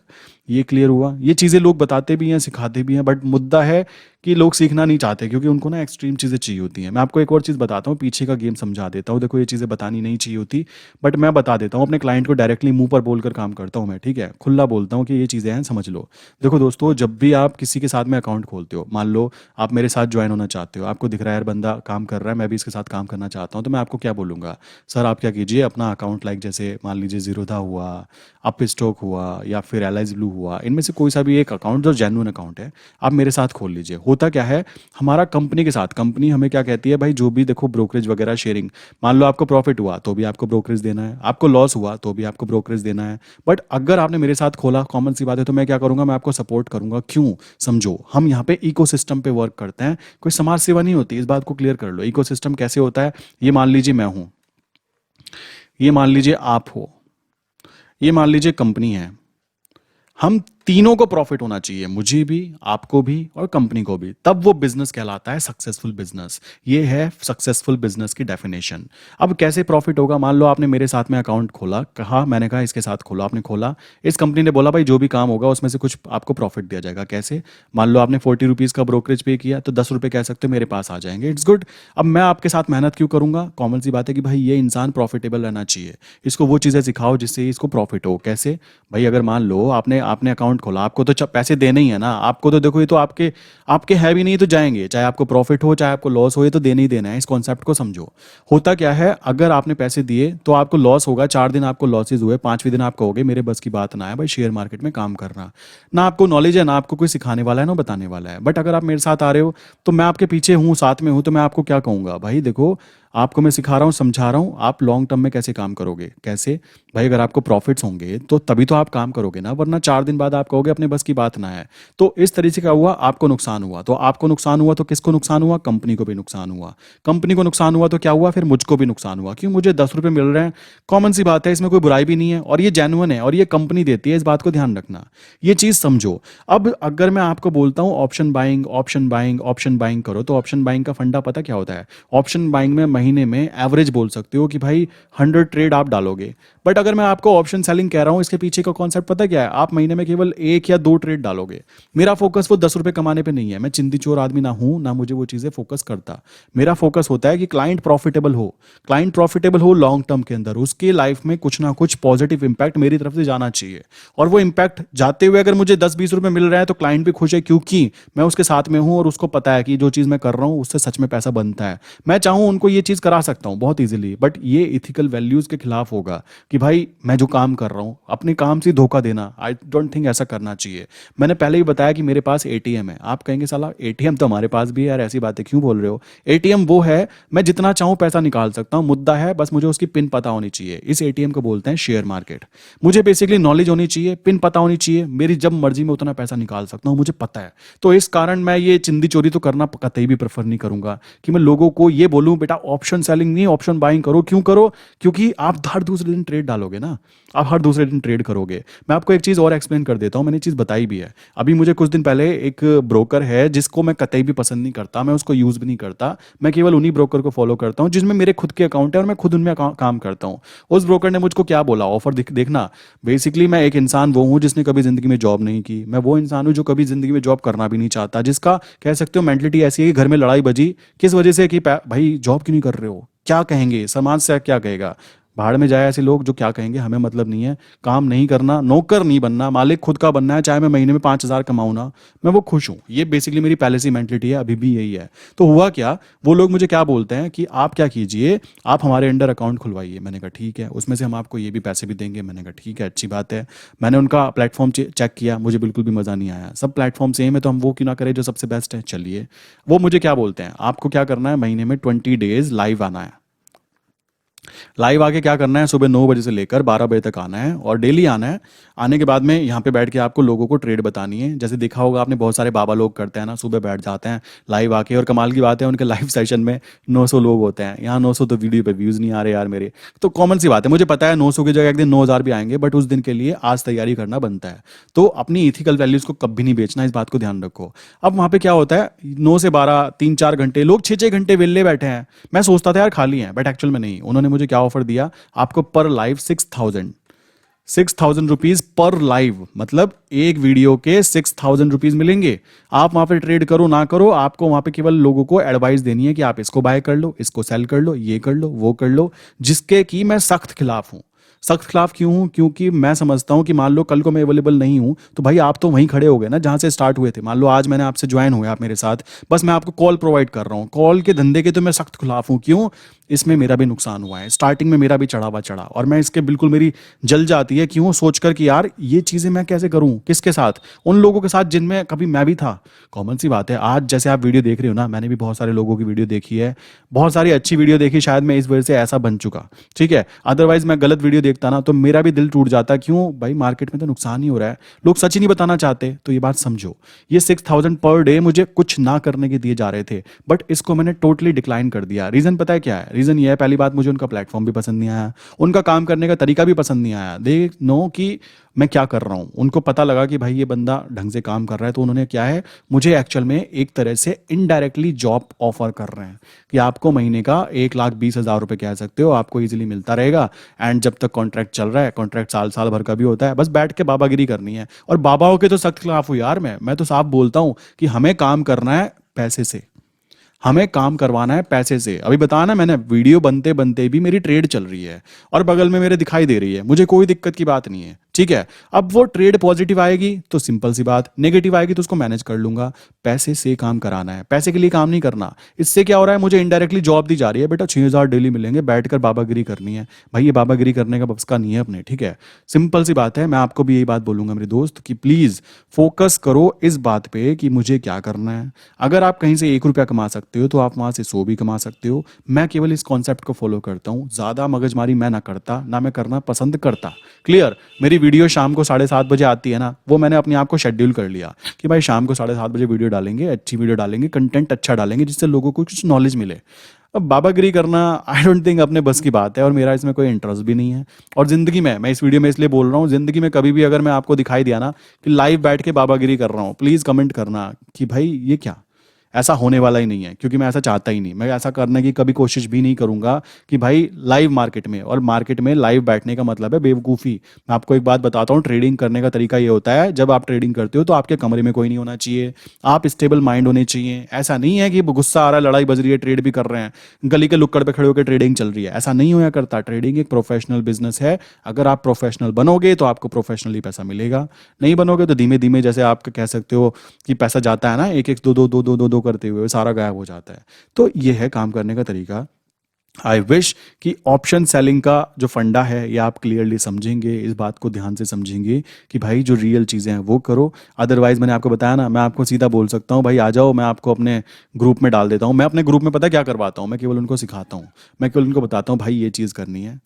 ये क्लियर हुआ। ये चीज़ें लोग बताते भी हैं, सिखाते भी हैं, बट मुद्दा है कि लोग सीखना नहीं चाहते क्योंकि उनको ना एक्सट्रीम चीज़ें चाहिए होती हैं। मैं आपको एक और चीज़ बताता हूँ, पीछे का गेम समझा देता हूँ। देखो ये चीज़ें बतानी नहीं चाहिए होती, बट मैं बता देता हूँ। अपने क्लाइंट को डायरेक्टली मुंह पर बोलकर काम करता हूँ मैं, ठीक है, खुला बोलता हूँ कि ये चीज़ें हैं, समझ लो। देखो दोस्तों, जब भी आप किसी के साथ में अकाउंट खोलते हो, मान लो आप मेरे साथ ज्वाइन होना चाहते हो, आपको दिख रहा है यार बंदा काम कर रहा है, मैं भी इसके साथ काम करना चाहता हूँ, तो मैं आपको क्या बोलूँगा, सर आप क्या कीजिए अपना अकाउंट, लाइक जैसे मान लीजिए जीरोधा हुआ, अप स्टॉक हुआ, या फिर एलाइज ब्लू हुआ, इनमें से कोई सा भी एक अकाउंट जो जेन्युइन अकाउंट है आप मेरे साथ खोल लीजिए। होता क्या है, हमारा कंपनी के साथ, कंपनी हमें क्या कहती है भाई, जो भी देखो ब्रोकरेज वगैरह शेयरिंग, मान लो आपको प्रॉफिट हुआ तो भी आपको ब्रोकरेज देना है, आपको लॉस हुआ तो भी आपको ब्रोकरेज देना है। बट अगर आपने मेरे साथ खोला, कॉमन सी बात है, तो मैं क्या करूंगा, मैं आपको सपोर्ट करूंगा। क्यों, समझो, हम यहाँ पे इकोसिस्टम पे वर्क करते हैं, कोई समाज सेवा नहीं होती, इस बात को क्लियर कर लो। इकोसिस्टम कैसे होता है, ये मान लीजिए मैं हूं, ये मान लीजिए आप हो, ये मान लीजिए कंपनी है, हम तीनों को प्रॉफिट होना चाहिए, मुझे भी, आपको भी और कंपनी को भी, तब वो बिजनेस कहलाता है सक्सेसफुल बिजनेस। ये है सक्सेसफुल बिजनेस की डेफिनेशन। अब कैसे प्रॉफिट होगा, मान लो आपने मेरे साथ में अकाउंट खोला, कहा, मैंने कहा इसके साथ खोला, आपने खोला, इस कंपनी ने बोला भाई जो भी काम होगा उसमें से कुछ आपको प्रॉफिट दिया जाएगा। कैसे, मान लो आपने 40 रुपीज़ का ब्रोकरेज पे किया तो 10 रुपये कह सकते हो मेरे पास आ जाएंगे, इट्स गुड। अब मैं आपके साथ मेहनत क्यों करूंगा, कॉमन सी बात है कि भाई ये इंसान प्रॉफिटेबल रहना चाहिए, इसको वो चीज़ें सिखाओ जिससे इसको प्रॉफिट हो। कैसे भाई, अगर मान लो आपने आपने अकाउंट खोला, आपको तो पैसे देने ही है ना, आपको तो देखो ये तो आपके आपके है भी नहीं तो जाएंगे, चाहे आपको प्रॉफिट हो चाहे आपको लॉस हो, ये तो देने ही देना है। इस कॉन्सेप्ट को समझो। होता क्या है, अगर आपने पैसे दिए तो आपको लॉस होगा, 4 दिन आपको लॉसेज हुए, 5वें दिन आप कहोगे मेरे बस की बात ना है भाई शेयर मार्केट में काम करना, ना आपको नॉलेज है, ना आपको कोई सिखाने वाला है, ना बताने वाला है। बट अगर आप मेरे साथ आ रहे हो तो मैं आपके पीछे हूँ, साथ में हूँ, तो मैं आपको क्या कहूँगा, भाई देखो आपको मैं सिखा रहा हूँ, समझा रहा हूँ, आप लॉन्ग टर्म में कैसे काम करोगे। कैसे भाई, अगर आपको प्रॉफिट्स होंगे तो तभी तो आप काम करोगे ना, वरना 4 दिन बाद आप कहोगे अपने बस की बात ना है। तो इस तरीके से क्या हुआ, आपको नुकसान हुआ, तो आपको नुकसान हुआ तो किसको नुकसान हुआ, कंपनी को भी नुकसान हुआ। कंपनी को नुकसान हुआ तो क्या हुआ, फिर मुझको भी नुकसान हुआ, क्यों, मुझे 10 रुपये मिल रहे हैं, कॉमन सी बात है, इसमें कोई बुराई भी नहीं है, और ये जेन्युइन है और ये कंपनी देती है, इस बात को ध्यान रखना, ये चीज़ समझो। अब अगर मैं आपको बोलता हूँ option buying, option buying, option buying करो, तो ऑप्शन बाइंग का फंडा पता क्या होता है, ऑप्शन बाइंग में महीने में एवरेज बोल सकते हो कि भाई 100 ट्रेड आप डालोगे। बट अगर मैं आपको ऑप्शन सेलिंग कह रहा हूं, इसके पीछे का कॉन्सेप्ट पता क्या है, आप महीने में केवल 1 या 2 ट्रेड डालोगे। मेरा फोकस वो 10 रुपए कमाने पे नहीं है, मैं चिंदी चोर आदमी ना हूं, ना मुझे वो चीजें फोकस करता। मेरा फोकस होता है कि क्लाइंट प्रॉफिटेबल हो, क्लाइंट प्रॉफिटेबल हो लॉन्ग टर्म के अंदर, उसके लाइफ में कुछ ना कुछ पॉजिटिव इंपैक्ट मेरी तरफ से जाना चाहिए। और वो इंपैक्ट जाते हुए अगर मुझे 10-20 रुपए मिल रहा है तो क्लाइंट भी खुश है, क्योंकि मैं उसके साथ में हूं और उसको पता है कि जो चीज़ मैं कर रहा हूं उससे सच में पैसा बनता है। मैं चाहूं उनको ये चीज़ करा सकता हूं बहुत ईजिली, बट ये इथिकल वैल्यूज के खिलाफ होगा कि भाई मैं जो काम कर रहा हूं अपने काम से धोखा देना, आई डोंट थिंक ऐसा करना चाहिए। मैंने पहले ही बताया कि मेरे पास एटीएम है, आप कहेंगे साला एटीएम तो हमारे पास भी है यार, ऐसी बातें क्यों बोल रहे हो। एटीएम वो है, मैं जितना चाहूं पैसा निकाल सकता हूं, मुद्दा है बस मुझे उसकी पिन पता होनी चाहिए। इस एटीएम को बोलते हैं शेयर मार्केट। मुझे बेसिकली नॉलेज होनी चाहिए, पिन पता होनी चाहिए, मेरी जब मर्जी में उतना पैसा निकाल सकता हूं, मुझे पता है। तो इस कारण मैं ये चिंदी चोरी तो करना कतई भी प्रेफर नहीं करूंगा कि मैं लोगों को ये बोलूं बेटा ऑप्शन सेलिंग नहीं ऑप्शन बाइंग करो। क्यों करो, क्योंकि आप हर दूसरे दिन ट्रेड डालोगे ना, आप हर दूसरे दिन ट्रेड करोगे। मैं आपको एक चीज़ और एक्सप्लेन कर देता हूँ, मैंने चीज़ बताई भी है। अभी मुझे कुछ दिन पहले एक ब्रोकर है जिसको मैं कतई भी पसंद नहीं करता, मैं उसको यूज़ भी नहीं करता, मैं केवल उन्हीं ब्रोकर को फॉलो करता हूँ जिसमें मेरे खुद के अकाउंट है और मैं खुद उनमें काम करता हूँ। उस ब्रोकर ने मुझको क्या बोला, ऑफर देखना, बेसिकली मैं एक इंसान वो हूँ जिसने कभी जिंदगी में जॉब नहीं की, मैं वो इंसान हूँ जो कभी जिंदगी में जॉब करना भी नहीं चाहता, जिसका कह सकते हो मेंटलिटी ऐसी है कि घर में लड़ाई बजी किस वजह से कि भाई जॉब क्यों नहीं कर रहे हो, क्या कहेंगे समाज से, क्या कहेगा, भाड़ में जाए ऐसे लोग जो क्या कहेंगे, हमें मतलब नहीं है। काम नहीं करना, नौकर नहीं बनना, मालिक खुद का बनना है। चाहे मैं महीने में 5,000 कमाऊँ ना, मैं वो खुश हूँ। ये बेसिकली मेरी पहले से मेंटलिटी है, अभी भी यही है। तो हुआ क्या, वो लोग मुझे क्या बोलते हैं कि आप क्या कीजिए, आप हमारे अंडर अकाउंट खुलवाइए। मैंने कहा ठीक है, उसमें से हम आपको ये भी पैसे भी देंगे। मैंने कहा ठीक है, अच्छी बात है। मैंने उनका प्लेटफॉर्म चेक किया, मुझे बिल्कुल भी मज़ा नहीं आया। सब प्लेटफॉर्म सेम है, तो हम वो क्यों ना करें जो सबसे बेस्ट है। चलिए, वो मुझे क्या बोलते हैं, आपको क्या करना है, महीने में 20 डेज लाइव आना है। लाइव आके क्या करना है, सुबह 9 बजे से लेकर 12 बजे तक आना है और डेली आना है। आने के बाद में यहाँ पे बैठ के आपको लोगों को ट्रेड बतानी है। जैसे देखा होगा आपने, बहुत सारे बाबा लोग करते हैं ना, सुबह बैठ जाते हैं लाइव आके, और कमाल की बात है उनके लाइव सेशन में 900 लोग होते हैं। यहाँ 900 तो वीडियो पे व्यूज़ नहीं आ रहे यार मेरे। तो कॉमन सी बात है, मुझे पता है 900 की जगह एक दिन 9,000 भी आएंगे, बट उस दिन के लिए आज तैयारी करना बनता है। तो अपनी इथिकल वैल्यूज़ को कभी नहीं बेचना, इस बात को ध्यान रखो। अब वहाँ पे क्या होता है, 9 से 12 3-4 घंटे, लोग 6-6 घंटे वेले बैठे हैं। मैं सोचता था यार खाली हैं, बट एक्चुअल में नहीं। उन्होंने मुझे क्या ऑफर दिया, आपको पर लाइव 6,000 रुपीज पर लाइव, मतलब एक वीडियो के 6,000 रुपीज मिलेंगे। आप वहां पे ट्रेड करो ना करो, आपको वहां पे केवल लोगों को एडवाइस देनी है कि आप इसको बाय कर लो, इसको सेल कर लो, ये कर लो, वो कर लो। जिसके कि मैं सख्त खिलाफ हूं। सख्त खिलाफ क्यों हूं, क्योंकि मैं समझता हूं कि मान लो कल को मैं अवेलेबल नहीं हूं, तो भाई आप तो वहीं खड़े हो गए ना जहां से स्टार्ट हुए थे। मान लो आज मैंने आपसे ज्वाइन हुए, आप मेरे साथ, बस मैं आपको कॉल प्रोवाइड कर रहा हूं। कॉल के धंधे के तो मैं सख्त खिलाफ हूं। क्यों, इसमें मेरा भी नुकसान हुआ है, स्टार्टिंग में मेरा भी चढ़ा, और मैं इसके बिल्कुल, मेरी जल जाती है क्यों सोचकर कि यार ये चीजें मैं कैसे करूं, किसके साथ, उन लोगों के साथ जिनमें कभी मैं भी था। कॉमन सी बात है, आज जैसे आप वीडियो देख रहे हो ना, मैंने भी बहुत सारे लोगों की वीडियो देखी है, बहुत सारी अच्छी वीडियो देखी, शायद मैं इस वजह से ऐसा बन चुका। ठीक है, अदरवाइज मैं गलत वीडियो देखता ना तो मेरा भी दिल टूट जाता। क्यों भाई, मार्केट में तो नुकसान ही हो रहा है, लोग सच ही नहीं बताना चाहते। तो ये बात समझो, ये 6,000 पर डे मुझे कुछ ना करने के दिए जा रहे थे, बट इसको मैंने टोटली डिक्लाइन कर दिया। रीजन पता है क्या है, रीजन ये है, पहली बात मुझे उनका प्लेटफॉर्म भी पसंद नहीं आया, उनका काम करने का तरीका भी पसंद नहीं आया। दे नो कि मैं क्या कर रहा हूँ, उनको पता लगा कि भाई ये बंदा ढंग से काम कर रहा है, तो उन्होंने क्या है, मुझे एक्चुअल में एक तरह से इनडायरेक्टली जॉब ऑफर कर रहे हैं कि आपको महीने का 1,20,000 रुपये कह सकते हो, आपको इजीली मिलता रहेगा। एंड जब तक कॉन्ट्रैक्ट चल रहा है, कॉन्ट्रैक्ट साल साल भर का भी होता है, बस बैठ के बाबागिरी करनी है। और बाबाओं के तो सख्त खिलाफ हूँ यार मैं तो साफ बोलता हूँ कि हमें काम करना है पैसे से, हमें काम करवाना है पैसे से। अभी बताया ना मैंने, वीडियो बनते बनते भी मेरी ट्रेड चल रही है और बगल में मेरे दिखाई दे रही है, मुझे कोई दिक्कत की बात नहीं है। ठीक है, अब वो ट्रेड पॉजिटिव आएगी तो सिंपल सी बात, नेगेटिव आएगी तो उसको मैनेज कर लूंगा। पैसे से काम कराना है, पैसे के लिए काम नहीं करना। इससे क्या हो रहा है, मुझे इनडायरेक्टली जॉब दी जा रही है, बेटा 6,000 डेली मिलेंगे, बैठकर बाबागिरी करनी है। भाई ये बाबागिरी करने का बस का नहीं है अपने। ठीक है, सिंपल सी बात है। मैं आपको भी यही बात बोलूंगा मेरे दोस्त कि प्लीज फोकस करो इस बात पे कि मुझे क्या करना है। अगर आप कहीं से 1 रुपया कमा सकते हो तो आप वहां से 100 भी कमा सकते हो। मैं केवल इस कॉन्सेप्ट को फॉलो करता हूँ, ज्यादा मगजमारी मैं ना करता, ना मैं करना पसंद करता। क्लियर, मेरी वीडियो शाम को 7:30 बजे आती है ना, वो मैंने अपने आप को शेड्यूल कर लिया कि भाई शाम को 7:30 बजे वीडियो डालेंगे, अच्छी वीडियो डालेंगे, कंटेंट अच्छा डालेंगे जिससे लोगों को कुछ नॉलेज मिले। अब बाबागिरी करना आई डोंट थिंक अपने बस की बात है, और मेरा इसमें कोई इंटरेस्ट भी नहीं है। और जिंदगी में, मैं इस वीडियो में इसलिए बोल रहा हूँ, जिंदगी में कभी भी अगर मैं आपको दिखाई दिया ना कि लाइव बैठ के बाबागिरी कर रहा हूँ, प्लीज कमेंट करना कि भाई ये क्या, ऐसा होने वाला ही नहीं है, क्योंकि मैं ऐसा चाहता ही नहीं। मैं ऐसा करने की कभी कोशिश भी नहीं करूंगा कि भाई लाइव मार्केट में, और मार्केट में लाइव बैठने का मतलब है बेवकूफ़ी। मैं आपको एक बात बताता हूँ, ट्रेडिंग करने का तरीका ये होता है, जब आप ट्रेडिंग करते हो तो आपके कमरे में कोई नहीं होना चाहिए, आप स्टेबल माइंड होने चाहिए। ऐसा नहीं है कि गुस्सा आ रहा है, लड़ाई बज रही है, ट्रेड भी कर रहे हैं, गली के लुक्कड़ पे खड़े होकर ट्रेडिंग चल रही है, ऐसा नहीं होया करता। ट्रेडिंग एक प्रोफेशनल बिजनेस है। अगर आप प्रोफेशनल बनोगे तो आपको प्रोफेशनली पैसा मिलेगा, नहीं बनोगे तो धीमे धीमे, जैसे आप कह सकते हो कि पैसा जाता है ना, एक एक दो दो दो दो दो दो करते हुए सारा गायब हो जाता है। तो ये है काम करने का तरीका। आई विश कि ऑप्शन सेलिंग का जो फंडा है ये आप क्लियरली समझेंगे, इस बात को ध्यान से समझेंगे कि भाई जो रियल चीज़ें हैं वो करो। अदरवाइज मैंने आपको बताया ना, मैं आपको सीधा बोल सकता हूँ भाई आ जाओ, मैं आपको अपने ग्रुप में डाल देता हूँ। मैं अपने ग्रुप में पता क्या करवाता हूँ, मैं केवल उनको सिखाता हूँ, मैं केवल उनको बताता हूँ भाई ये चीज़ करनी है,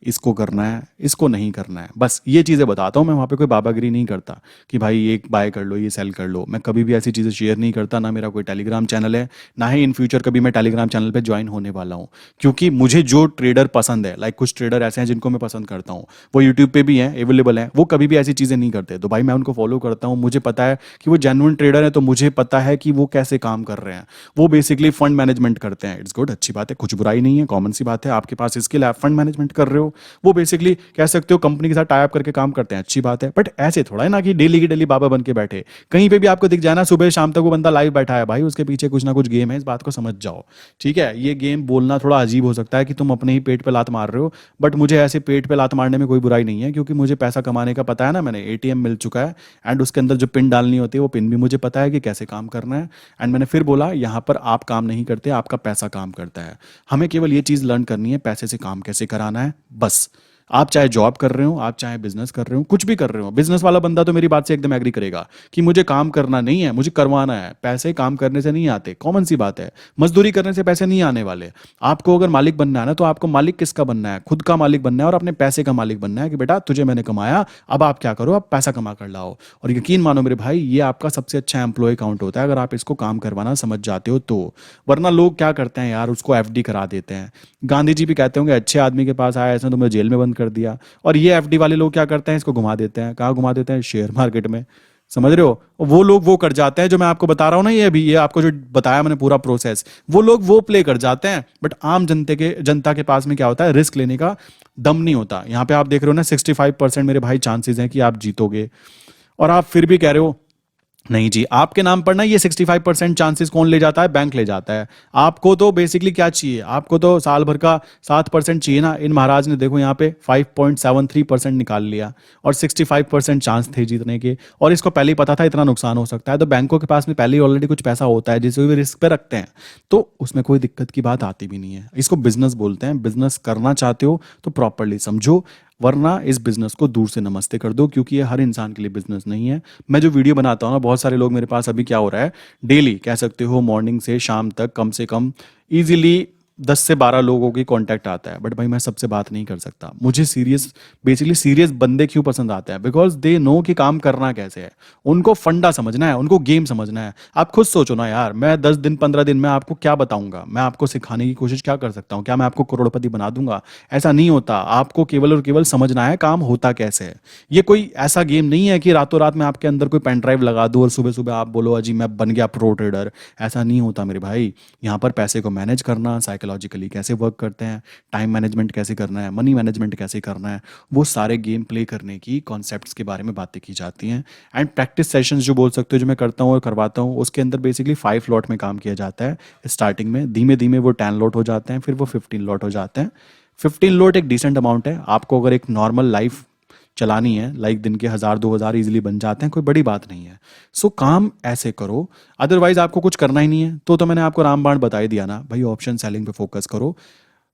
इसको करना है, इसको नहीं करना है, बस ये चीज़ें बताता हूँ। मैं वहाँ पे कोई बाबागिरी नहीं करता कि भाई ये बाय कर लो, ये सेल कर लो। मैं कभी भी ऐसी चीज़ें शेयर नहीं करता, ना मेरा कोई टेलीग्राम चैनल है, ना ही इन फ्यूचर कभी मैं टेलीग्राम चैनल पे ज्वाइन होने वाला हूँ। क्योंकि मुझे जो ट्रेडर पसंद है, लाइक कुछ ट्रेडर ऐसे हैं जिनको मैं पसंद करता हूँ, वो यूट्यूब पे भी हैं, अवेलेबल हैं, वो कभी भी ऐसी चीज़ें नहीं करते, तो भाई मैं उनको फॉलो करता हूँ। मुझे पता है कि वो जेन्युइन ट्रेडर है, तो मुझे पता है कि वो कैसे काम कर रहे हैं। वो बेसिकली फंड मैनेजमेंट करते हैं, इट्स गुड, अच्छी बात है, कुछ बुराई नहीं है, कॉमन सी बात है। आपके पास स्किल है, आप फंड मैनेजमेंट कर रहे हो, हो, वो बेसिकली कह सकते हो कंपनी के साथ टाई अप करके काम करते हैं, अच्छी बात है, बट ऐसे थोड़ा है ना कि डेली की डेली बाबा बन के बैठे। कहीं पे भी आपको दिख जाए ना सुबह शाम तक वो बंदा लाइव बैठा है, भाई उसके पीछे कुछ ना कुछ गेम है, इस बात को समझ जाओ। ठीक है, ये गेम बोलना थोड़ा अजीब हो सकता है कि तुम अपने ही पेट पे लात मार रहे हो, बट मुझे ऐसे पेट पे लात मारने में कोई बुराई नहीं है, क्योंकि मुझे पैसा कमाने का पता है ना, मैंने एटीएम मिल चुका है, एंड उसके अंदर जो पिन डालनी होती है वो पिन भी मुझे पता है कि कैसे काम करना है। एंड मैंने फिर बोला, यहाँ पर आप काम नहीं करते, आपका पैसा काम करता है। हमें केवल ये चीज़ लर्न करनी है, पैसे से काम कैसे कराना है, बस। आप चाहे जॉब कर रहे हो, आप चाहे बिजनेस कर रहे हो, कुछ भी कर रहे हो, बिजनेस वाला बंदा तो मेरी बात से एकदम एग्री करेगा कि मुझे काम करना नहीं है, मुझे करवाना है। पैसे काम करने से नहीं आते, कॉमन सी बात है। मजदूरी करने से पैसे नहीं आने वाले। आपको अगर मालिक बनना है ना, तो आपको मालिक किसका बनना है? खुद का मालिक बनना है और अपने पैसे का मालिक बनना है कि बेटा तुझे मैंने कमाया, अब आप क्या करो, अब पैसा कमा कर लाओ। और यकीन मानो मेरे भाई, ये आपका सबसे अच्छा एम्प्लॉय काउंट होता है अगर आप इसको काम करवाना समझ जाते हो तो। वरना लोग क्या करते हैं यार, उसको एफडी करा देते हैं। गांधी जी भी कहते होंगे, अच्छे आदमी के पास आया, इसने तुम्हें जेल में बंद कर दिया। और ये एफडी वाले लोग क्या करते हैं, इसको घुमा देते हैं। कहाँ घुमा देते हैं? शेयर मार्केट में। समझ रहे हो? वो लोग वो कर जाते हैं जो मैं आपको बता रहा हूँ ना, ये अभी ये आपको जो बताया मैंने पूरा प्रोसेस, वो लोग वो प्ले कर जाते हैं। बट आम जनता के पास में क्या होता है, रिस्क लेने का दम नहीं होता। यहाँ पे आप देख रहे हो ना, 65% मेरे भाई चांसेस हैं कि आप जीतोगे, और आप फिर भी कह रहे हो नहीं जी, आपके नाम पर ना ये 65% चांसेस कौन ले जाता है? बैंक ले जाता है। आपको तो बेसिकली क्या चाहिए? आपको तो साल भर का 7% चाहिए ना। इन महाराज ने देखो यहाँ पे 5.73% निकाल लिया, और 65% चांस थे जीतने के, और इसको पहले ही पता था इतना नुकसान हो सकता है। तो बैंकों के पास में पहले ही ऑलरेडी कुछ पैसा होता है जिसे वे रिस्क पे रखते हैं, तो उसमें कोई दिक्कत की बात आती भी नहीं है। इसको बिजनेस बोलते हैं। बिजनेस करना चाहते हो तो प्रॉपरली समझो, वरना इस बिजनेस को दूर से नमस्ते कर दो, क्योंकि ये हर इंसान के लिए बिजनेस नहीं है। मैं जो वीडियो बनाता हूँ ना, बहुत सारे लोग मेरे पास अभी क्या हो रहा है, डेली कह सकते हो मॉर्निंग से शाम तक कम से कम इजीली 10 से 12 लोगों की कांटेक्ट आता है। बट भाई मैं सबसे बात नहीं कर सकता। मुझे सीरियस, बेसिकली सीरियस बंदे क्यों पसंद आते हैं? बिकॉज दे नो कि काम करना कैसे है। उनको फंडा समझना है, उनको गेम समझना है। आप खुद सोचो ना यार, मैं 10 दिन 15 दिन में आपको क्या बताऊंगा? मैं आपको सिखाने की कोशिश क्या कर सकता हूँ? क्या मैं आपको करोड़पति बना दूंगा? ऐसा नहीं होता। आपको केवल और केवल समझना है काम होता कैसे है। ये कोई ऐसा गेम नहीं है कि रातों रात में आपके अंदर कोई पेन ड्राइव लगा दूं और सुबह सुबह आप बोलो अजी मैं बन गया प्रो ट्रेडर। ऐसा नहीं होता मेरे भाई। यहाँ पर पैसे को मैनेज करना, साइकोलॉजिकली कैसे वर्क करते हैं, टाइम मैनेजमेंट कैसे करना है, मनी मैनेजमेंट कैसे करना है, वो सारे गेम प्ले करने की कॉन्सेप्ट्स के बारे में बातें की जाती हैं। एंड प्रैक्टिस सेशंस जो बोल सकते हो, जो मैं करता हूँ और करवाता हूँ, उसके अंदर बेसिकली 5 लॉट में काम किया जाता है। स्टार्टिंग में धीमे धीमे वो 10 लॉट हो जाते हैं, फिर वो 15 लॉट हो जाते हैं। 15 लॉट एक डिसेंट अमाउंट है। आपको अगर एक नॉर्मल लाइफ चलानी है, लाइक दिन के 1000 2000 इजीली बन जाते हैं, कोई बड़ी बात नहीं है। सो काम ऐसे करो। अदरवाइज आपको कुछ करना ही नहीं है तो मैंने आपको रामबाण बता ही दिया ना भाई, ऑप्शन सेलिंग पे फोकस करो।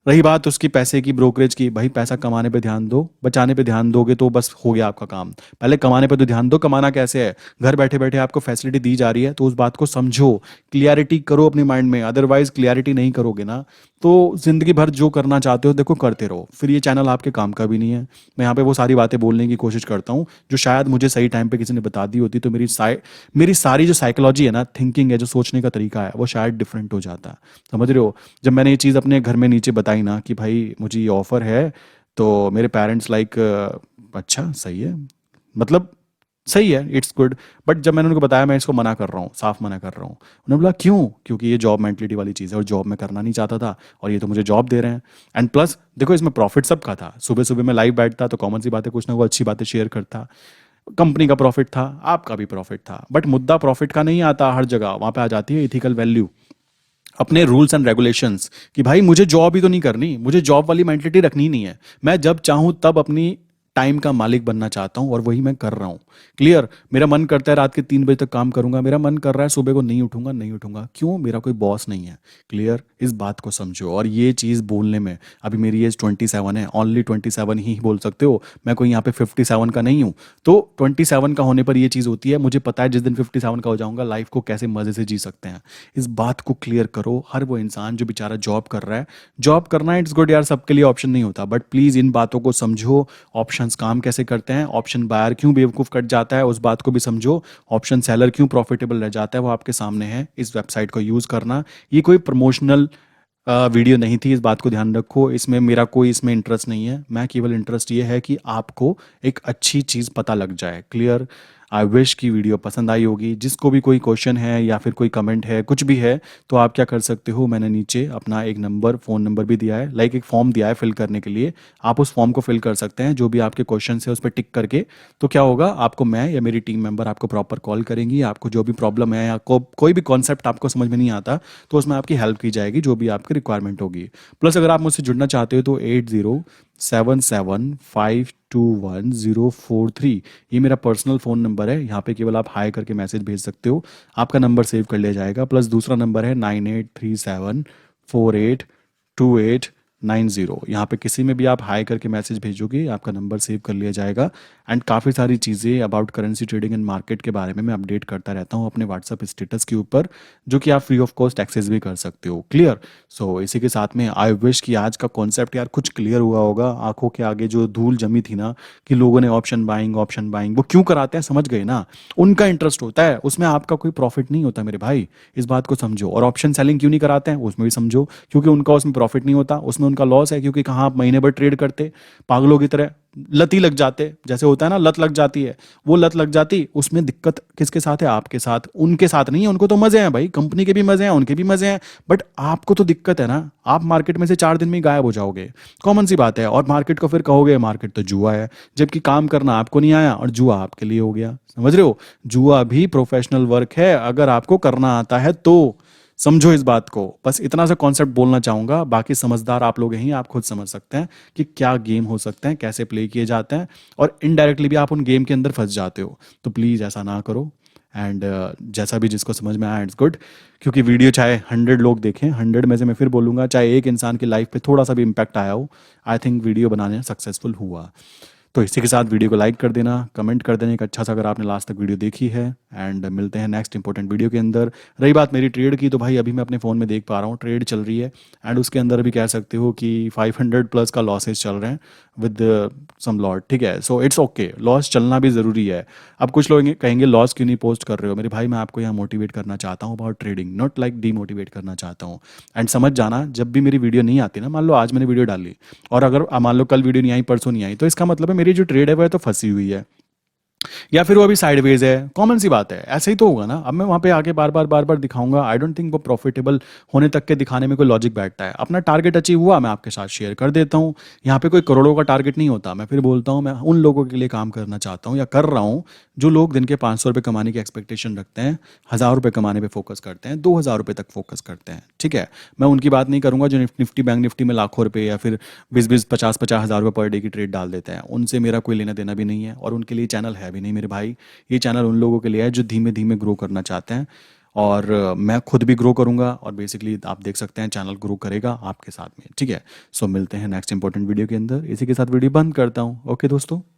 रही बात उसकी पैसे की, ब्रोकरेज की, भाई पैसा कमाने पे ध्यान दो, बचाने पे ध्यान दोगे तो बस हो गया आपका काम। पहले कमाने पे तो ध्यान दो। कमाना कैसे है? घर बैठे बैठे आपको फैसिलिटी दी जा रही है तो उस बात को समझो, क्लियरिटी करो अपने माइंड में। अदरवाइज क्लियरिटी नहीं करोगे ना, तो जिंदगी भर जो करना चाहते हो देखो करते रहो, फिर ये चैनल आपके काम का भी नहीं है। मैं यहाँ पे वो सारी बातें बोलने की कोशिश करता हूँ जो शायद मुझे सही टाइम पे किसी ने बता दी होती, तो मेरी सारी जो साइकोलॉजी है ना, थिंकिंग है, जो सोचने का तरीका है, वो शायद डिफरेंट हो जाता। समझ रहे हो? जब मैंने ये चीज़ अपने घर में नीचे बताई ना कि भाई मुझे ये ऑफर है, तो मेरे पेरेंट्स लाइक अच्छा सही है, मतलब सही है, इट्स गुड। बट जब मैंने उनको बताया मैं इसको मना कर रहा हूँ, साफ मना कर रहा हूँ, उन्होंने बोला क्यों? क्योंकि ये जॉब मेंटलिटी वाली चीज़ है और जॉब मैं करना नहीं चाहता था, और ये तो मुझे जॉब दे रहे हैं। एंड प्लस देखो इसमें प्रॉफिट सबका था। सुबह सुबह मैं लाइव बैठता तो कॉमन सी बातें, कुछ ना कुछ अच्छी बातें शेयर करता। कंपनी का प्रॉफिट था, आपका भी प्रॉफिट था। बट मुद्दा प्रॉफिट का नहीं आता हर जगह, वहाँ पे आ जाती है इथिकल वैल्यू, अपने रूल्स एंड रेगुलेशंस, कि भाई मुझे जॉब ही तो नहीं करनी, मुझे जॉब वाली मेंटलिटी रखनी नहीं है। मैं जब चाहूं तब अपनी टाइम का मालिक बनना चाहता हूं, और वही मैं कर रहा हूं। क्लियर? मेरा मन करता है रात के 3 बजे तक काम करूंगा, मेरा मन कर रहा है सुबह को नहीं उठूंगा, नहीं उठूंगा। क्यों? मेरा कोई बॉस नहीं है। क्लियर? इस बात को समझो। और ये चीज़ बोलने में, अभी मेरी एज 27 है, ओनली 27 ही बोल सकते हो, मैं कोई यहाँ पे 57 का नहीं हूँ। तो 27 का होने पर ये चीज़ होती है, मुझे पता है जिस दिन 57 का हो जाऊंगा लाइफ को कैसे मज़े से जी सकते हैं। इस बात को क्लियर करो। हर वो इंसान जो बेचारा जॉब कर रहा है, जॉब करना इट्स गुड यार, सबके लिए ऑप्शन नहीं होता, बट प्लीज़ इन बातों को समझो। ऑप्शंस काम कैसे करते हैं, ऑप्शन बायर क्यों बेवकूफ़ कट जाता है उस बात को भी समझो, ऑप्शन सेलर क्यों प्रॉफिटेबल रह जाता है वो आपके सामने है। इस वेबसाइट को यूज़ करना। ये कोई प्रमोशनल वीडियो नहीं थी, इस बात को ध्यान रखो। इसमें मेरा कोई इसमें इंटरेस्ट नहीं है। मैं केवल इंटरेस्ट ये है कि आपको एक अच्छी चीज़ पता लग जाए। क्लियर? आई विश की वीडियो पसंद आई होगी। जिसको भी कोई क्वेश्चन है या फिर कोई कमेंट है, कुछ भी है, तो आप क्या कर सकते हो, मैंने नीचे अपना एक नंबर, फ़ोन नंबर भी दिया है, लाइक एक फॉर्म दिया है फिल करने के लिए। आप उस फॉर्म को फिल कर सकते हैं, जो भी आपके क्वेश्चन है उस पर टिक करके। तो क्या होगा, आपको मैं या मेरी टीम मेंबर आपको प्रॉपर कॉल करेंगी। आपको जो भी प्रॉब्लम है या कोई भी कॉन्सेप्ट आपको समझ में नहीं आता, तो उसमें आपकी हेल्प की जाएगी, जो भी आपकी रिक्वायरमेंट होगी। प्लस अगर आप मुझसे जुड़ना चाहते हो तो 8077521043, ये मेरा पर्सनल फ़ोन नंबर है। यहाँ पे केवल आप हाई करके मैसेज भेज सकते हो, आपका नंबर सेव कर लिया जाएगा। प्लस दूसरा नंबर है 9837482890। यहाँ पे किसी में भी आप हाई करके मैसेज भेजोगे, आपका नंबर सेव कर लिया जाएगा। एंड काफ़ी सारी चीज़ें about currency trading and market के बारे में मैं अपडेट करता रहता हूँ अपने व्हाट्सअप स्टेटस के ऊपर, जो कि आप फ्री ऑफ कॉस्ट एक्सेस भी कर सकते हो। क्लियर? सो इसी के साथ में आई विश कि आज का कॉन्सेप्ट यार कुछ क्लियर हुआ होगा। आंखों के आगे जो धूल जमी थी ना, कि लोगों ने ऑप्शन बाइंग वो क्यों कराते हैं, समझ गए ना। उनका इंटरेस्ट होता है उसमें, आपका कोई प्रॉफिट नहीं होता मेरे भाई, इस बात को समझो। और ऑप्शन सेलिंग क्यों नहीं कराते हैं उसमें भी समझो, क्योंकि उनका उसमें प्रॉफिट नहीं होता, उसमें उनका लॉस है। क्योंकि कहाँ आप महीने भर ट्रेड करते पागलों की तरह, लत ही लग जाते, जैसे होता है ना लत लग जाती है, वो लत लग जाती। उसमें दिक्कत किसके साथ है, आपके साथ, उनके साथ नहीं है। उनको तो मजे हैं भाई, कंपनी के भी मजे हैं, उनके भी मजे हैं, बट आपको तो दिक्कत है ना। आप मार्केट में से 4 दिन में ही गायब हो जाओगे, कॉमन सी बात है। और मार्केट को फिर कहोगे मार्केट तो जुआ है, जबकि काम करना आपको नहीं आया और जुआ आपके लिए हो गया। समझ रहे हो? जुआ भी प्रोफेशनल वर्क है, अगर आपको करना आता है तो। समझो इस बात को, बस इतना सा कॉन्सेप्ट बोलना चाहूंगा। बाकी समझदार आप लोग हैं, आप खुद समझ सकते हैं कि क्या गेम हो सकते हैं, कैसे प्ले किए जाते हैं, और इनडायरेक्टली भी आप उन गेम के अंदर फंस जाते हो। तो प्लीज़ ऐसा ना करो। एंड जैसा भी जिसको समझ में आया इट्स गुड, क्योंकि वीडियो चाहे 100 लोग देखें, 100 में से मैं फिर बोलूँगा चाहे एक इंसान की लाइफ पे थोड़ा सा भी इम्पैक्ट आया हो, आई थिंक वीडियो बनाने सक्सेसफुल हुआ। तो इसी के साथ वीडियो को लाइक कर देना, कमेंट कर देना एक अच्छा सा, अगर आपने लास्ट तक वीडियो देखी है। एंड मिलते हैं नेक्स्ट इंपॉर्टेंट वीडियो के अंदर। रही बात मेरी ट्रेड की, तो भाई अभी मैं अपने फ़ोन में देख पा रहा हूँ ट्रेड चल रही है, एंड उसके अंदर भी कह सकते हो कि 500 प्लस का लॉसेस चल रहे हैं विद सम लॉट। ठीक है, सो इट्स ओके, लॉस चलना भी ज़रूरी है। अब कुछ लोग कहेंगे लॉस क्यों नहीं पोस्ट कर रहे हो, मेरे भाई मैं आपको यहाँ मोटिवेट करना चाहता हूँ about trading, not like demotivate करना चाहता हूँ। एंड समझ जाना, जब भी मेरी वीडियो नहीं आती ना, मान लो आज मैंने वीडियो डाली और अगर मान लो कल वीडियो नहीं आई, परसों नहीं आई, तो इसका मतलब है मेरी जो ट्रेड है वो तो फंसी हुई है, या फिर वो अभी साइडवेज है। कॉमन सी बात है, ऐसे ही तो होगा ना। अब मैं वहां पे आके बार बार दिखाऊंगा, आई डोंट थिंक वो प्रॉफिटेबल होने तक के दिखाने में कोई लॉजिक बैठता है। अपना टारगेट अचीव हुआ, मैं आपके साथ शेयर कर देता हूँ। यहाँ पे कोई करोड़ों का टारगेट नहीं होता। मैं फिर बोलता हूँ, मैं उन लोगों के लिए काम करना चाहता हूँ या कर रहा हूँ जो लोग दिन के 500 रुपये कमाने की एक्सपेक्टेशन रखते हैं, 1000 रुपये कमाने पे फोकस करते हैं, 2000 रुपये तक फोकस करते हैं। ठीक है, मैं उनकी बात नहीं करूंगा जो निफ्टी बैंक निफ्टी में लाखों रुपए या फिर 20-20 50-50 हज़ार रुपये पर डे की ट्रेड डाल देते हैं। उनसे मेरा कोई लेना देना भी नहीं है, और उनके लिए चैनल है भी नहीं मेरे भाई। ये चैनल उन लोगों के लिए है जो धीमे धीमे ग्रो करना चाहते हैं, और मैं खुद भी ग्रो करूंगा, और बेसिकली आप देख सकते हैं चैनल ग्रो करेगा आपके साथ में। ठीक है, सो मिलते हैं नेक्स्ट इंपॉर्टेंट वीडियो के अंदर। इसी के साथ वीडियो बंद करता हूँ। ओके दोस्तों।